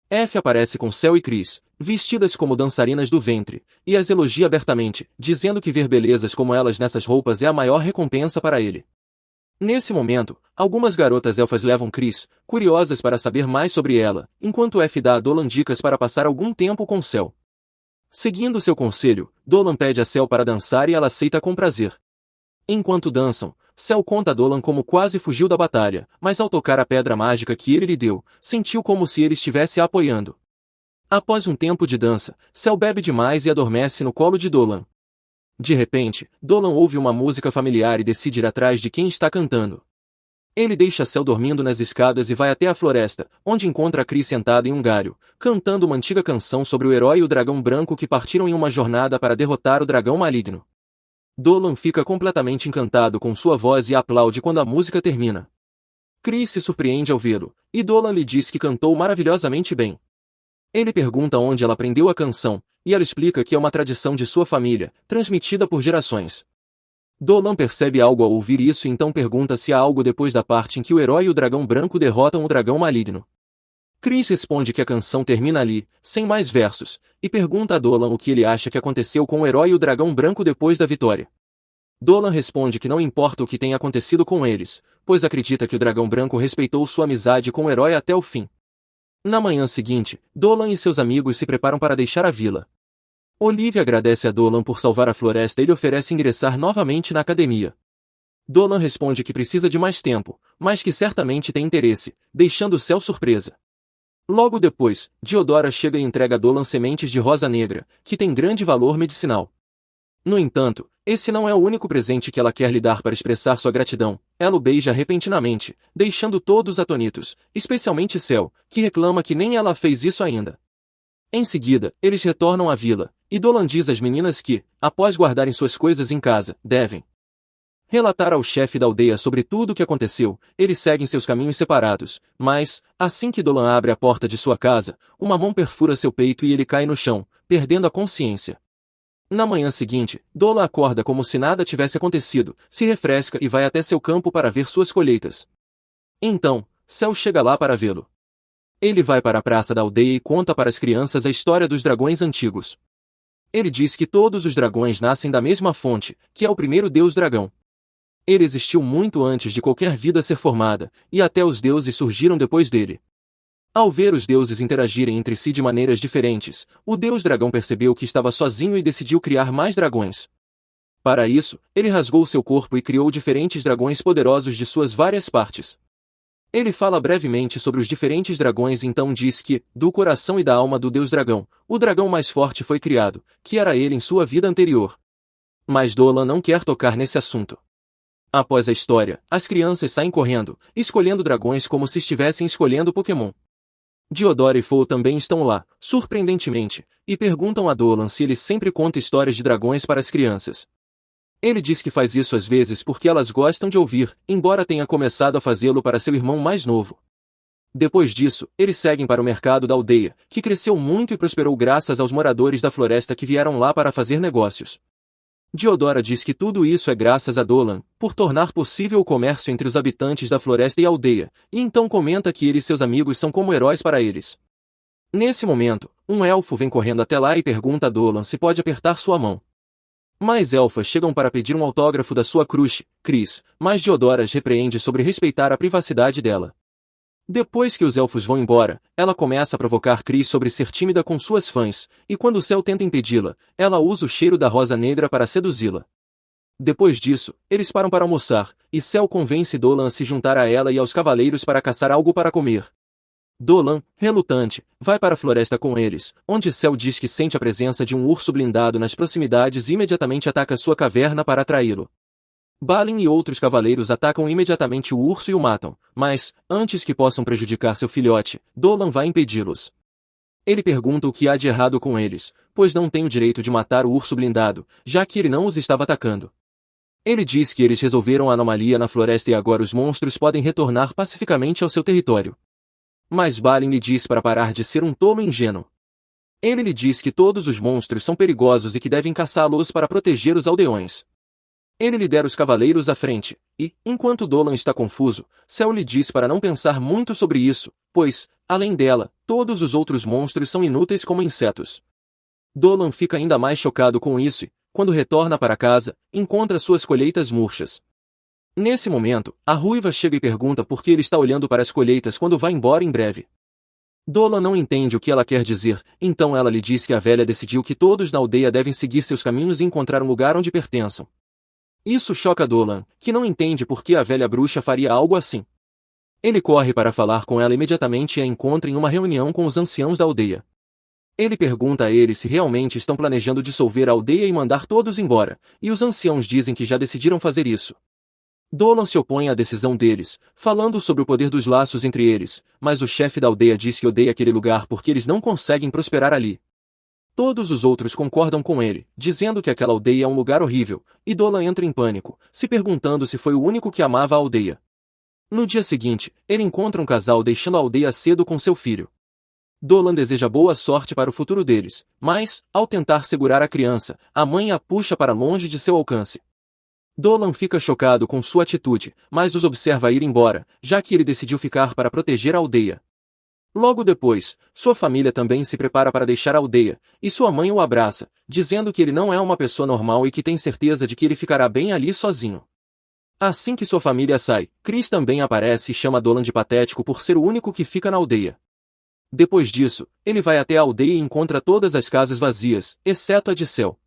F aparece com Cell e Chris, vestidas como dançarinas do ventre, e as elogia abertamente, dizendo que ver belezas como elas nessas roupas é a maior recompensa para ele. Nesse momento, algumas garotas elfas levam Chris, curiosas para saber mais sobre ela, enquanto F dá a Dolan dicas para passar algum tempo com Cell. Seguindo seu conselho, Dolan pede a Cell para dançar e ela aceita com prazer. Enquanto dançam, Cell conta a Dolan como quase fugiu da batalha, mas ao tocar a pedra mágica que ele lhe deu, sentiu como se ele estivesse a apoiando. Após um tempo de dança, Cell bebe demais e adormece no colo de Dolan. De repente, Dolan ouve uma música familiar e decide ir atrás de quem está cantando. Ele deixa Cell dormindo nas escadas e vai até a floresta, onde encontra Chris sentada em um galho, cantando uma antiga canção sobre o herói e o dragão branco que partiram em uma jornada para derrotar o dragão maligno. Dolan fica completamente encantado com sua voz e aplaude quando a música termina. Chris se surpreende ao vê-lo, e Dolan lhe diz que cantou maravilhosamente bem. Ele pergunta onde ela aprendeu a canção, e ela explica que é uma tradição de sua família, transmitida por gerações. Dolan percebe algo ao ouvir isso e então pergunta se há algo depois da parte em que o herói e o dragão branco derrotam o dragão maligno. Chris responde que a canção termina ali, sem mais versos, e pergunta a Dolan o que ele acha que aconteceu com o herói e o dragão branco depois da vitória. Dolan responde que não importa o que tenha acontecido com eles, pois acredita que o dragão branco respeitou sua amizade com o herói até o fim. Na manhã seguinte, Dolan e seus amigos se preparam para deixar a vila. Olivia agradece a Dolan por salvar a floresta e lhe oferece ingressar novamente na academia. Dolan responde que precisa de mais tempo, mas que certamente tem interesse, deixando Cell surpresa. Logo depois, Diodora chega e entrega a Dolan sementes de rosa negra, que tem grande valor medicinal. No entanto, esse não é o único presente que ela quer lhe dar para expressar sua gratidão. Ela o beija repentinamente, deixando todos atônitos, especialmente Cell, que reclama que nem ela fez isso ainda. Em seguida, eles retornam à vila, e Dolan diz às meninas que, após guardarem suas coisas em casa, devem relatar ao chefe da aldeia sobre tudo o que aconteceu. Eles seguem seus caminhos separados, mas, assim que Dolan abre a porta de sua casa, uma mão perfura seu peito e ele cai no chão, perdendo a consciência. Na manhã seguinte, Dolan acorda como se nada tivesse acontecido, se refresca e vai até seu campo para ver suas colheitas. Então, Cell chega lá para vê-lo. Ele vai para a praça da aldeia e conta para as crianças a história dos dragões antigos. Ele diz que todos os dragões nascem da mesma fonte, que é o primeiro deus dragão. Ele existiu muito antes de qualquer vida ser formada, e até os deuses surgiram depois dele. Ao ver os deuses interagirem entre si de maneiras diferentes, o deus dragão percebeu que estava sozinho e decidiu criar mais dragões. Para isso, ele rasgou seu corpo e criou diferentes dragões poderosos de suas várias partes. Ele fala brevemente sobre os diferentes dragões e então diz que, do coração e da alma do deus dragão, o dragão mais forte foi criado, que era ele em sua vida anterior. Mas Dolan não quer tocar nesse assunto. Após a história, as crianças saem correndo, escolhendo dragões como se estivessem escolhendo Pokémon. Diodora e Fo também estão lá, surpreendentemente, e perguntam a Dolan se ele sempre conta histórias de dragões para as crianças. Ele diz que faz isso às vezes porque elas gostam de ouvir, embora tenha começado a fazê-lo para seu irmão mais novo. Depois disso, eles seguem para o mercado da aldeia, que cresceu muito e prosperou graças aos moradores da floresta que vieram lá para fazer negócios. Diodora diz que tudo isso é graças a Dolan, por tornar possível o comércio entre os habitantes da floresta e a aldeia, e então comenta que ele e seus amigos são como heróis para eles. Nesse momento, um elfo vem correndo até lá e pergunta a Dolan se pode apertar sua mão. Mais elfas chegam para pedir um autógrafo da sua crush, Chris, mas Diodora as repreende sobre respeitar a privacidade dela. Depois que os elfos vão embora, ela começa a provocar Chris sobre ser tímida com suas fãs, e quando Cell tenta impedi-la, ela usa o cheiro da rosa negra para seduzi-la. Depois disso, eles param para almoçar, e Cell convence Dolan a se juntar a ela e aos cavaleiros para caçar algo para comer. Dolan, relutante, vai para a floresta com eles, onde Cell diz que sente a presença de um urso blindado nas proximidades e imediatamente ataca sua caverna para atraí-lo. Balin e outros cavaleiros atacam imediatamente o urso e o matam, mas, antes que possam prejudicar seu filhote, Dolan vai impedi-los. Ele pergunta o que há de errado com eles, pois não tem o direito de matar o urso blindado, já que ele não os estava atacando. Ele diz que eles resolveram a anomalia na floresta e agora os monstros podem retornar pacificamente ao seu território. Mas Balin lhe diz para parar de ser um tolo ingênuo. Ele lhe diz que todos os monstros são perigosos e que devem caçá-los para proteger os aldeões. Ele lidera os cavaleiros à frente, e, enquanto Dolan está confuso, Cell lhe diz para não pensar muito sobre isso, pois, além dela, todos os outros monstros são inúteis como insetos. Dolan fica ainda mais chocado com isso e, quando retorna para casa, encontra suas colheitas murchas. Nesse momento, a ruiva chega e pergunta por que ele está olhando para as colheitas quando vai embora em breve. Dolan não entende o que ela quer dizer, então ela lhe diz que a velha decidiu que todos na aldeia devem seguir seus caminhos e encontrar um lugar onde pertençam. Isso choca Dolan, que não entende por que a velha bruxa faria algo assim. Ele corre para falar com ela imediatamente e a encontra em uma reunião com os anciãos da aldeia. Ele pergunta a eles se realmente estão planejando dissolver a aldeia e mandar todos embora, e os anciãos dizem que já decidiram fazer isso. Dolan se opõe à decisão deles, falando sobre o poder dos laços entre eles, mas o chefe da aldeia diz que odeia aquele lugar porque eles não conseguem prosperar ali. Todos os outros concordam com ele, dizendo que aquela aldeia é um lugar horrível, e Dolan entra em pânico, se perguntando se foi o único que amava a aldeia. No dia seguinte, ele encontra um casal deixando a aldeia cedo com seu filho. Dolan deseja boa sorte para o futuro deles, mas, ao tentar segurar a criança, a mãe a puxa para longe de seu alcance. Dolan fica chocado com sua atitude, mas os observa ir embora, já que ele decidiu ficar para proteger a aldeia. Logo depois, sua família também se prepara para deixar a aldeia, e sua mãe o abraça, dizendo que ele não é uma pessoa normal e que tem certeza de que ele ficará bem ali sozinho. Assim que sua família sai, Chris também aparece e chama Dolan de patético por ser o único que fica na aldeia. Depois disso, ele vai até a aldeia e encontra todas as casas vazias, exceto a de Cel.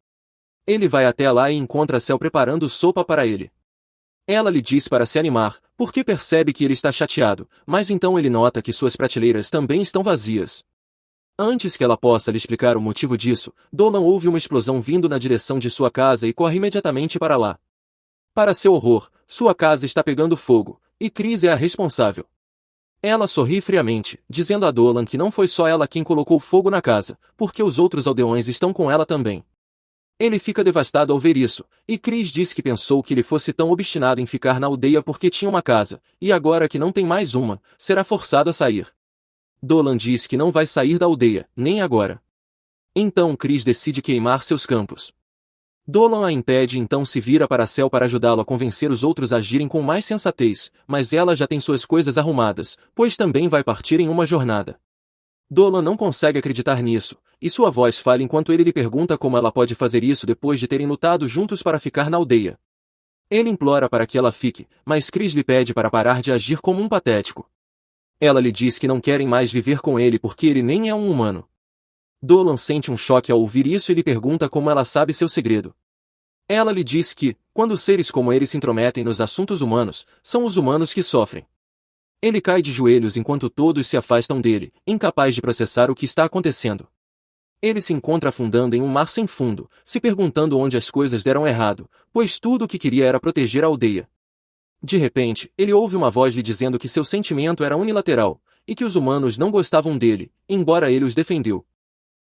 Ele vai até lá e encontra Cel preparando sopa para ele. Ela lhe diz para se animar, porque percebe que ele está chateado, mas então ele nota que suas prateleiras também estão vazias. Antes que ela possa lhe explicar o motivo disso, Dolan ouve uma explosão vindo na direção de sua casa e corre imediatamente para lá. Para seu horror, sua casa está pegando fogo, e Chris é a responsável. Ela sorri friamente, dizendo a Dolan que não foi só ela quem colocou fogo na casa, porque os outros aldeões estão com ela também. Ele fica devastado ao ver isso, e Chris diz que pensou que ele fosse tão obstinado em ficar na aldeia porque tinha uma casa, e agora que não tem mais uma, será forçado a sair. Dolan diz que não vai sair da aldeia, nem agora. Então Chris decide queimar seus campos. Dolan a impede e então se vira para Cel para ajudá-lo a convencer os outros a agirem com mais sensatez, mas ela já tem suas coisas arrumadas, pois também vai partir em uma jornada. Dolan não consegue acreditar nisso, e sua voz falha enquanto ele lhe pergunta como ela pode fazer isso depois de terem lutado juntos para ficar na aldeia. Ele implora para que ela fique, mas Chris lhe pede para parar de agir como um patético. Ela lhe diz que não querem mais viver com ele porque ele nem é um humano. Dolan sente um choque ao ouvir isso e lhe pergunta como ela sabe seu segredo. Ela lhe diz que, quando seres como ele se intrometem nos assuntos humanos, são os humanos que sofrem. Ele cai de joelhos enquanto todos se afastam dele, incapaz de processar o que está acontecendo. Ele se encontra afundando em um mar sem fundo, se perguntando onde as coisas deram errado, pois tudo o que queria era proteger a aldeia. De repente, ele ouve uma voz lhe dizendo que seu sentimento era unilateral, e que os humanos não gostavam dele, embora ele os defendeu.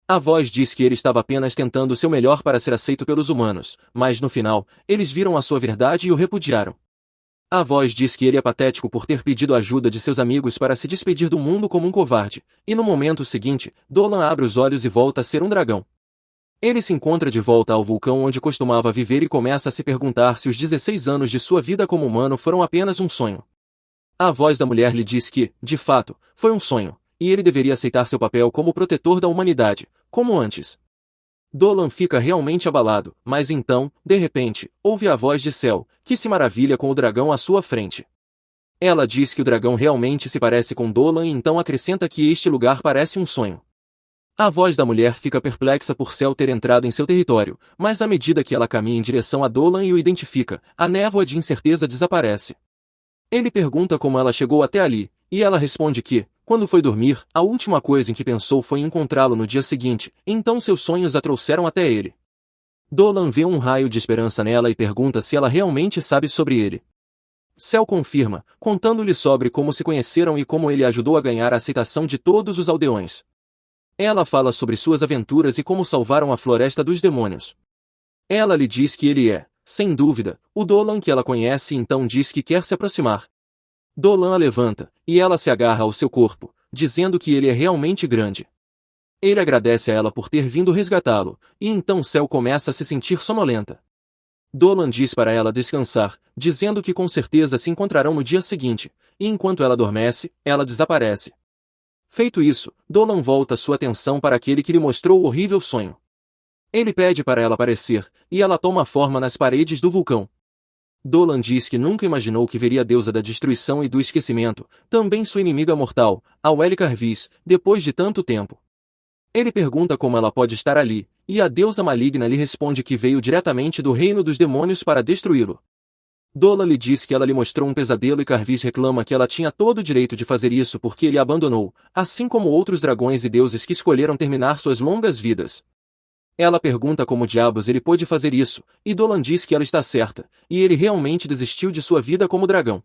A voz diz que ele estava apenas tentando o seu melhor para ser aceito pelos humanos, mas no final, eles viram a sua verdade e o repudiaram. A voz diz que ele é patético por ter pedido ajuda de seus amigos para se despedir do mundo como um covarde, e no momento seguinte, Dolan abre os olhos e volta a ser um dragão. Ele se encontra de volta ao vulcão onde costumava viver e começa a se perguntar se os 16 anos de sua vida como humano foram apenas um sonho. A voz da mulher lhe diz que, de fato, foi um sonho, e ele deveria aceitar seu papel como protetor da humanidade, como antes. Dolan fica realmente abalado, mas então, de repente, ouve a voz de Cel, que se maravilha com o dragão à sua frente. Ela diz que o dragão realmente se parece com Dolan e então acrescenta que este lugar parece um sonho. A voz da mulher fica perplexa por Cel ter entrado em seu território, mas à medida que ela caminha em direção a Dolan e o identifica, a névoa de incerteza desaparece. Ele pergunta como ela chegou até ali, e ela responde que, quando foi dormir, a última coisa em que pensou foi em encontrá-lo no dia seguinte, então seus sonhos a trouxeram até ele. Dolan vê um raio de esperança nela e pergunta se ela realmente sabe sobre ele. Cel confirma, contando-lhe sobre como se conheceram e como ele ajudou a ganhar a aceitação de todos os aldeões. Ela fala sobre suas aventuras e como salvaram a floresta dos demônios. Ela lhe diz que ele é, sem dúvida, o Dolan que ela conhece e então diz que quer se aproximar. Dolan a levanta, e ela se agarra ao seu corpo, dizendo que ele é realmente grande. Ele agradece a ela por ter vindo resgatá-lo, e então Cel começa a se sentir sonolenta. Dolan diz para ela descansar, dizendo que com certeza se encontrarão no dia seguinte, e enquanto ela adormece, ela desaparece. Feito isso, Dolan volta sua atenção para aquele que lhe mostrou o horrível sonho. Ele pede para ela aparecer, e ela toma forma nas paredes do vulcão. Dolan diz que nunca imaginou que veria a deusa da destruição e do esquecimento, também sua inimiga mortal, a Welly Carvis, depois de tanto tempo. Ele pergunta como ela pode estar ali, e a deusa maligna lhe responde que veio diretamente do reino dos demônios para destruí-lo. Dolan lhe diz que ela lhe mostrou um pesadelo e Carvis reclama que ela tinha todo o direito de fazer isso porque ele a abandonou, assim como outros dragões e deuses que escolheram terminar suas longas vidas. Ela pergunta como diabos ele pôde fazer isso, e Dolan diz que ela está certa, e ele realmente desistiu de sua vida como dragão.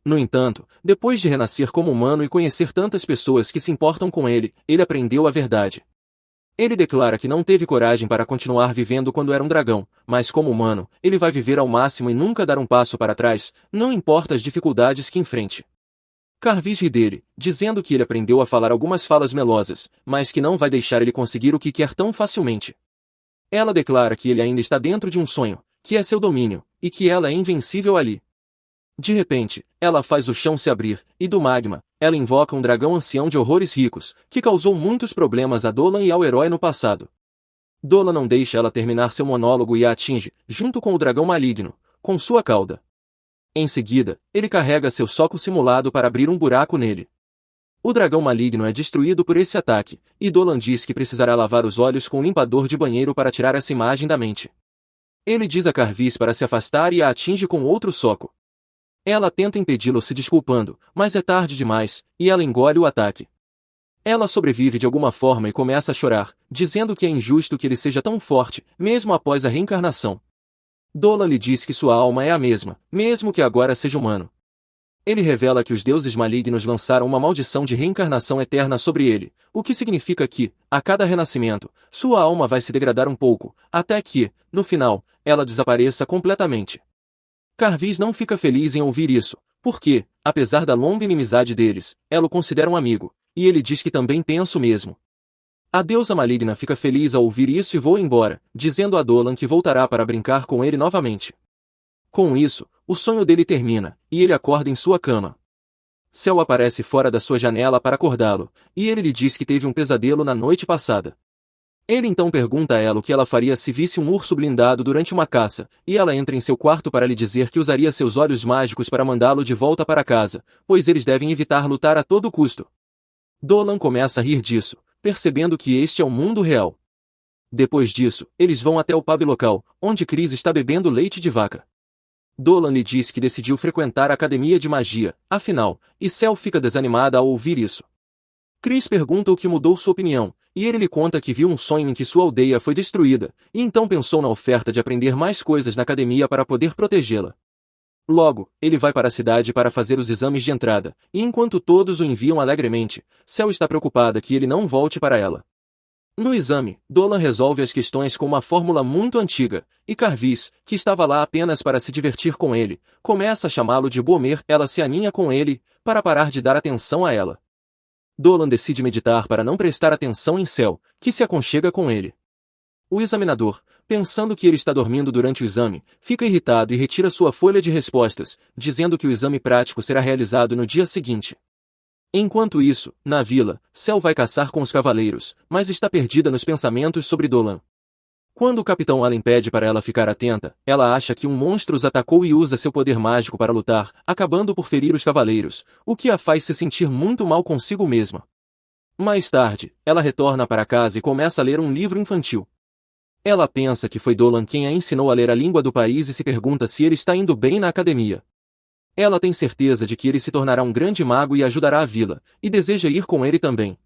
No entanto, depois de renascer como humano e conhecer tantas pessoas que se importam com ele, ele aprendeu a verdade. Ele declara que não teve coragem para continuar vivendo quando era um dragão, mas como humano, ele vai viver ao máximo e nunca dar um passo para trás, não importa as dificuldades que enfrente. Carvis ri dele, dizendo que ele aprendeu a falar algumas falas melosas, mas que não vai deixar ele conseguir o que quer tão facilmente. Ela declara que ele ainda está dentro de um sonho, que é seu domínio, e que ela é invencível ali. De repente, ela faz o chão se abrir, e do magma, ela invoca um dragão ancião de horrores ricos, que causou muitos problemas a Dolan e ao herói no passado. Dolan não deixa ela terminar seu monólogo e a atinge, junto com o dragão maligno, com sua cauda. Em seguida, ele carrega seu soco simulado para abrir um buraco nele. O dragão maligno é destruído por esse ataque, e Dolan diz que precisará lavar os olhos com um limpador de banheiro para tirar essa imagem da mente. Ele diz a Carvis para se afastar e a atinge com outro soco. Ela tenta impedi-lo se desculpando, mas é tarde demais, e ela engole o ataque. Ela sobrevive de alguma forma e começa a chorar, dizendo que é injusto que ele seja tão forte, mesmo após a reencarnação. Dolan lhe diz que sua alma é a mesma, mesmo que agora seja humano. Ele revela que os deuses malignos lançaram uma maldição de reencarnação eterna sobre ele, o que significa que, a cada renascimento, sua alma vai se degradar um pouco, até que, no final, ela desapareça completamente. Carvis não fica feliz em ouvir isso, porque, apesar da longa inimizade deles, ela o considera um amigo, e ele diz que também pensa o mesmo. A deusa maligna fica feliz ao ouvir isso e voa embora, dizendo a Dolan que voltará para brincar com ele novamente. Com isso, o sonho dele termina, e ele acorda em sua cama. Cel aparece fora da sua janela para acordá-lo, e ele lhe diz que teve um pesadelo na noite passada. Ele então pergunta a ela o que ela faria se visse um urso blindado durante uma caça, e ela entra em seu quarto para lhe dizer que usaria seus olhos mágicos para mandá-lo de volta para casa, pois eles devem evitar lutar a todo custo. Dolan começa a rir disso, percebendo que este é o mundo real. Depois disso, eles vão até o pub local, onde Chris está bebendo leite de vaca. Dolan lhe diz que decidiu frequentar a academia de magia, afinal, e Cel fica desanimada ao ouvir isso. Chris pergunta o que mudou sua opinião, e ele lhe conta que viu um sonho em que sua aldeia foi destruída, e então pensou na oferta de aprender mais coisas na academia para poder protegê-la. Logo, ele vai para a cidade para fazer os exames de entrada, e enquanto todos o enviam alegremente, Cel está preocupada que ele não volte para ela. No exame, Dolan resolve as questões com uma fórmula muito antiga, e Carvis, que estava lá apenas para se divertir com ele, começa a chamá-lo de Bomer. Ela se aninha com ele, para parar de dar atenção a ela. Dolan decide meditar para não prestar atenção em Cel, que se aconchega com ele. O examinador, pensando que ele está dormindo durante o exame, fica irritado e retira sua folha de respostas, dizendo que o exame prático será realizado no dia seguinte. Enquanto isso, na vila, Cel vai caçar com os cavaleiros, mas está perdida nos pensamentos sobre Dolan. Quando o Capitão Allen pede para ela ficar atenta, ela acha que um monstro os atacou e usa seu poder mágico para lutar, acabando por ferir os cavaleiros, o que a faz se sentir muito mal consigo mesma. Mais tarde, ela retorna para casa e começa a ler um livro infantil. Ela pensa que foi Dolan quem a ensinou a ler a língua do país e se pergunta se ele está indo bem na academia. Ela tem certeza de que ele se tornará um grande mago e ajudará a vila, e deseja ir com ele também.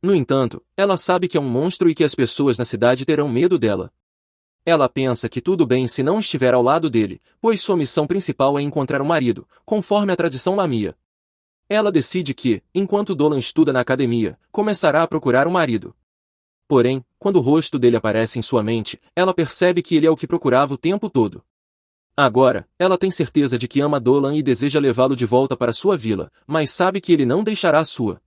No entanto, ela sabe que é um monstro e que as pessoas na cidade terão medo dela. Ela pensa que tudo bem se não estiver ao lado dele, pois sua missão principal é encontrar um marido, conforme a tradição lamia. Ela decide que, enquanto Dolan estuda na academia, começará a procurar um marido. Porém, quando o rosto dele aparece em sua mente, ela percebe que ele é o que procurava o tempo todo. Agora, ela tem certeza de que ama Dolan e deseja levá-lo de volta para sua vila, mas sabe que ele não deixará a sua.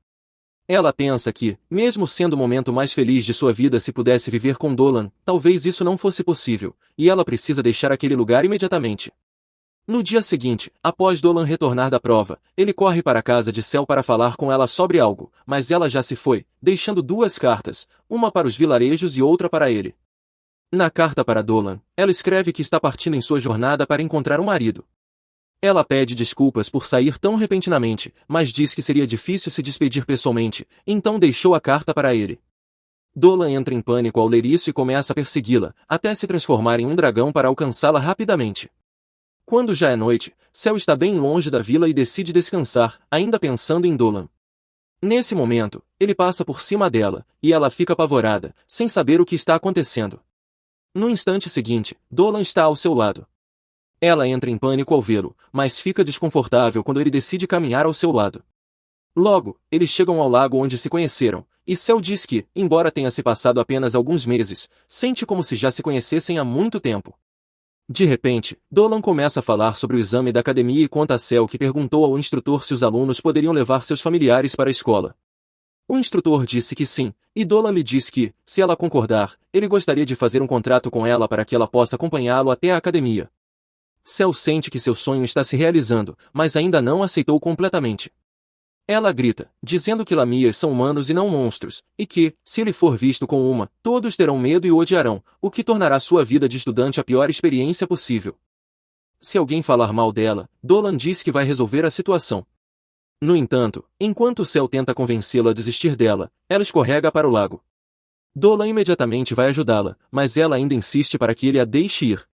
Ela pensa que, mesmo sendo o momento mais feliz de sua vida se pudesse viver com Dolan, talvez isso não fosse possível, e ela precisa deixar aquele lugar imediatamente. No dia seguinte, após Dolan retornar da prova, ele corre para a casa de Cel para falar com ela sobre algo, mas ela já se foi, deixando duas cartas, uma para os vilarejos e outra para ele. Na carta para Dolan, ela escreve que está partindo em sua jornada para encontrar um marido. Ela pede desculpas por sair tão repentinamente, mas diz que seria difícil se despedir pessoalmente, então deixou a carta para ele. Dolan entra em pânico ao ler isso e começa a persegui-la, até se transformar em um dragão para alcançá-la rapidamente. Quando já é noite, Cel está bem longe da vila e decide descansar, ainda pensando em Dolan. Nesse momento, ele passa por cima dela, e ela fica apavorada, sem saber o que está acontecendo. No instante seguinte, Dolan está ao seu lado. Ela entra em pânico ao vê-lo, mas fica desconfortável quando ele decide caminhar ao seu lado. Logo, eles chegam ao lago onde se conheceram, e Cel diz que, embora tenha se passado apenas alguns meses, sente como se já se conhecessem há muito tempo. De repente, Dolan começa a falar sobre o exame da academia e conta a Cel que perguntou ao instrutor se os alunos poderiam levar seus familiares para a escola. O instrutor disse que sim, e Dolan lhe diz que, se ela concordar, ele gostaria de fazer um contrato com ela para que ela possa acompanhá-lo até a academia. Cel sente que seu sonho está se realizando, mas ainda não aceitou completamente. Ela grita, dizendo que lamias são humanos e não monstros, e que, se ele for visto com uma, todos terão medo e o odiarão, o que tornará sua vida de estudante a pior experiência possível. Se alguém falar mal dela, Dolan diz que vai resolver a situação. No entanto, enquanto Cel tenta convencê-lo a desistir dela, ela escorrega para o lago. Dolan imediatamente vai ajudá-la, mas ela ainda insiste para que ele a deixe ir.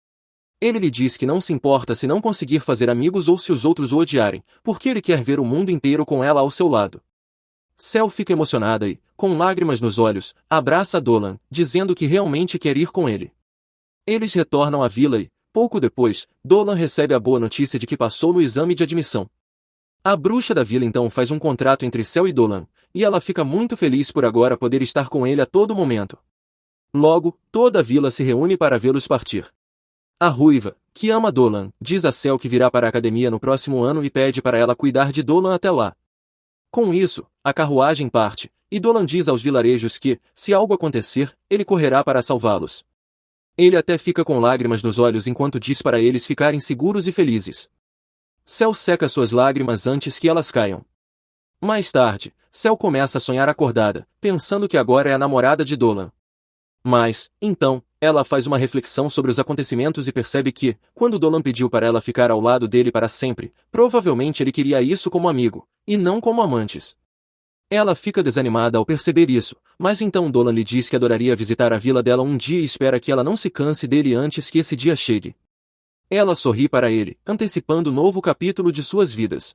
Ele lhe diz que não se importa se não conseguir fazer amigos ou se os outros o odiarem, porque ele quer ver o mundo inteiro com ela ao seu lado. Cel fica emocionada e, com lágrimas nos olhos, abraça Dolan, dizendo que realmente quer ir com ele. Eles retornam à vila e, pouco depois, Dolan recebe a boa notícia de que passou no exame de admissão. A bruxa da vila então faz um contrato entre Cel e Dolan, e ela fica muito feliz por agora poder estar com ele a todo momento. Logo, toda a vila se reúne para vê-los partir. A ruiva, que ama Dolan, diz a Cel que virá para a academia no próximo ano e pede para ela cuidar de Dolan até lá. Com isso, a carruagem parte, e Dolan diz aos vilarejos que, se algo acontecer, ele correrá para salvá-los. Ele até fica com lágrimas nos olhos enquanto diz para eles ficarem seguros e felizes. Cel seca suas lágrimas antes que elas caiam. Mais tarde, Cel começa a sonhar acordada, pensando que agora é a namorada de Dolan. Mas, então, ela faz uma reflexão sobre os acontecimentos e percebe que, quando Dolan pediu para ela ficar ao lado dele para sempre, provavelmente ele queria isso como amigo, e não como amantes. Ela fica desanimada ao perceber isso, mas então Dolan lhe diz que adoraria visitar a vila dela um dia e espera que ela não se canse dele antes que esse dia chegue. Ela sorri para ele, antecipando o novo capítulo de suas vidas.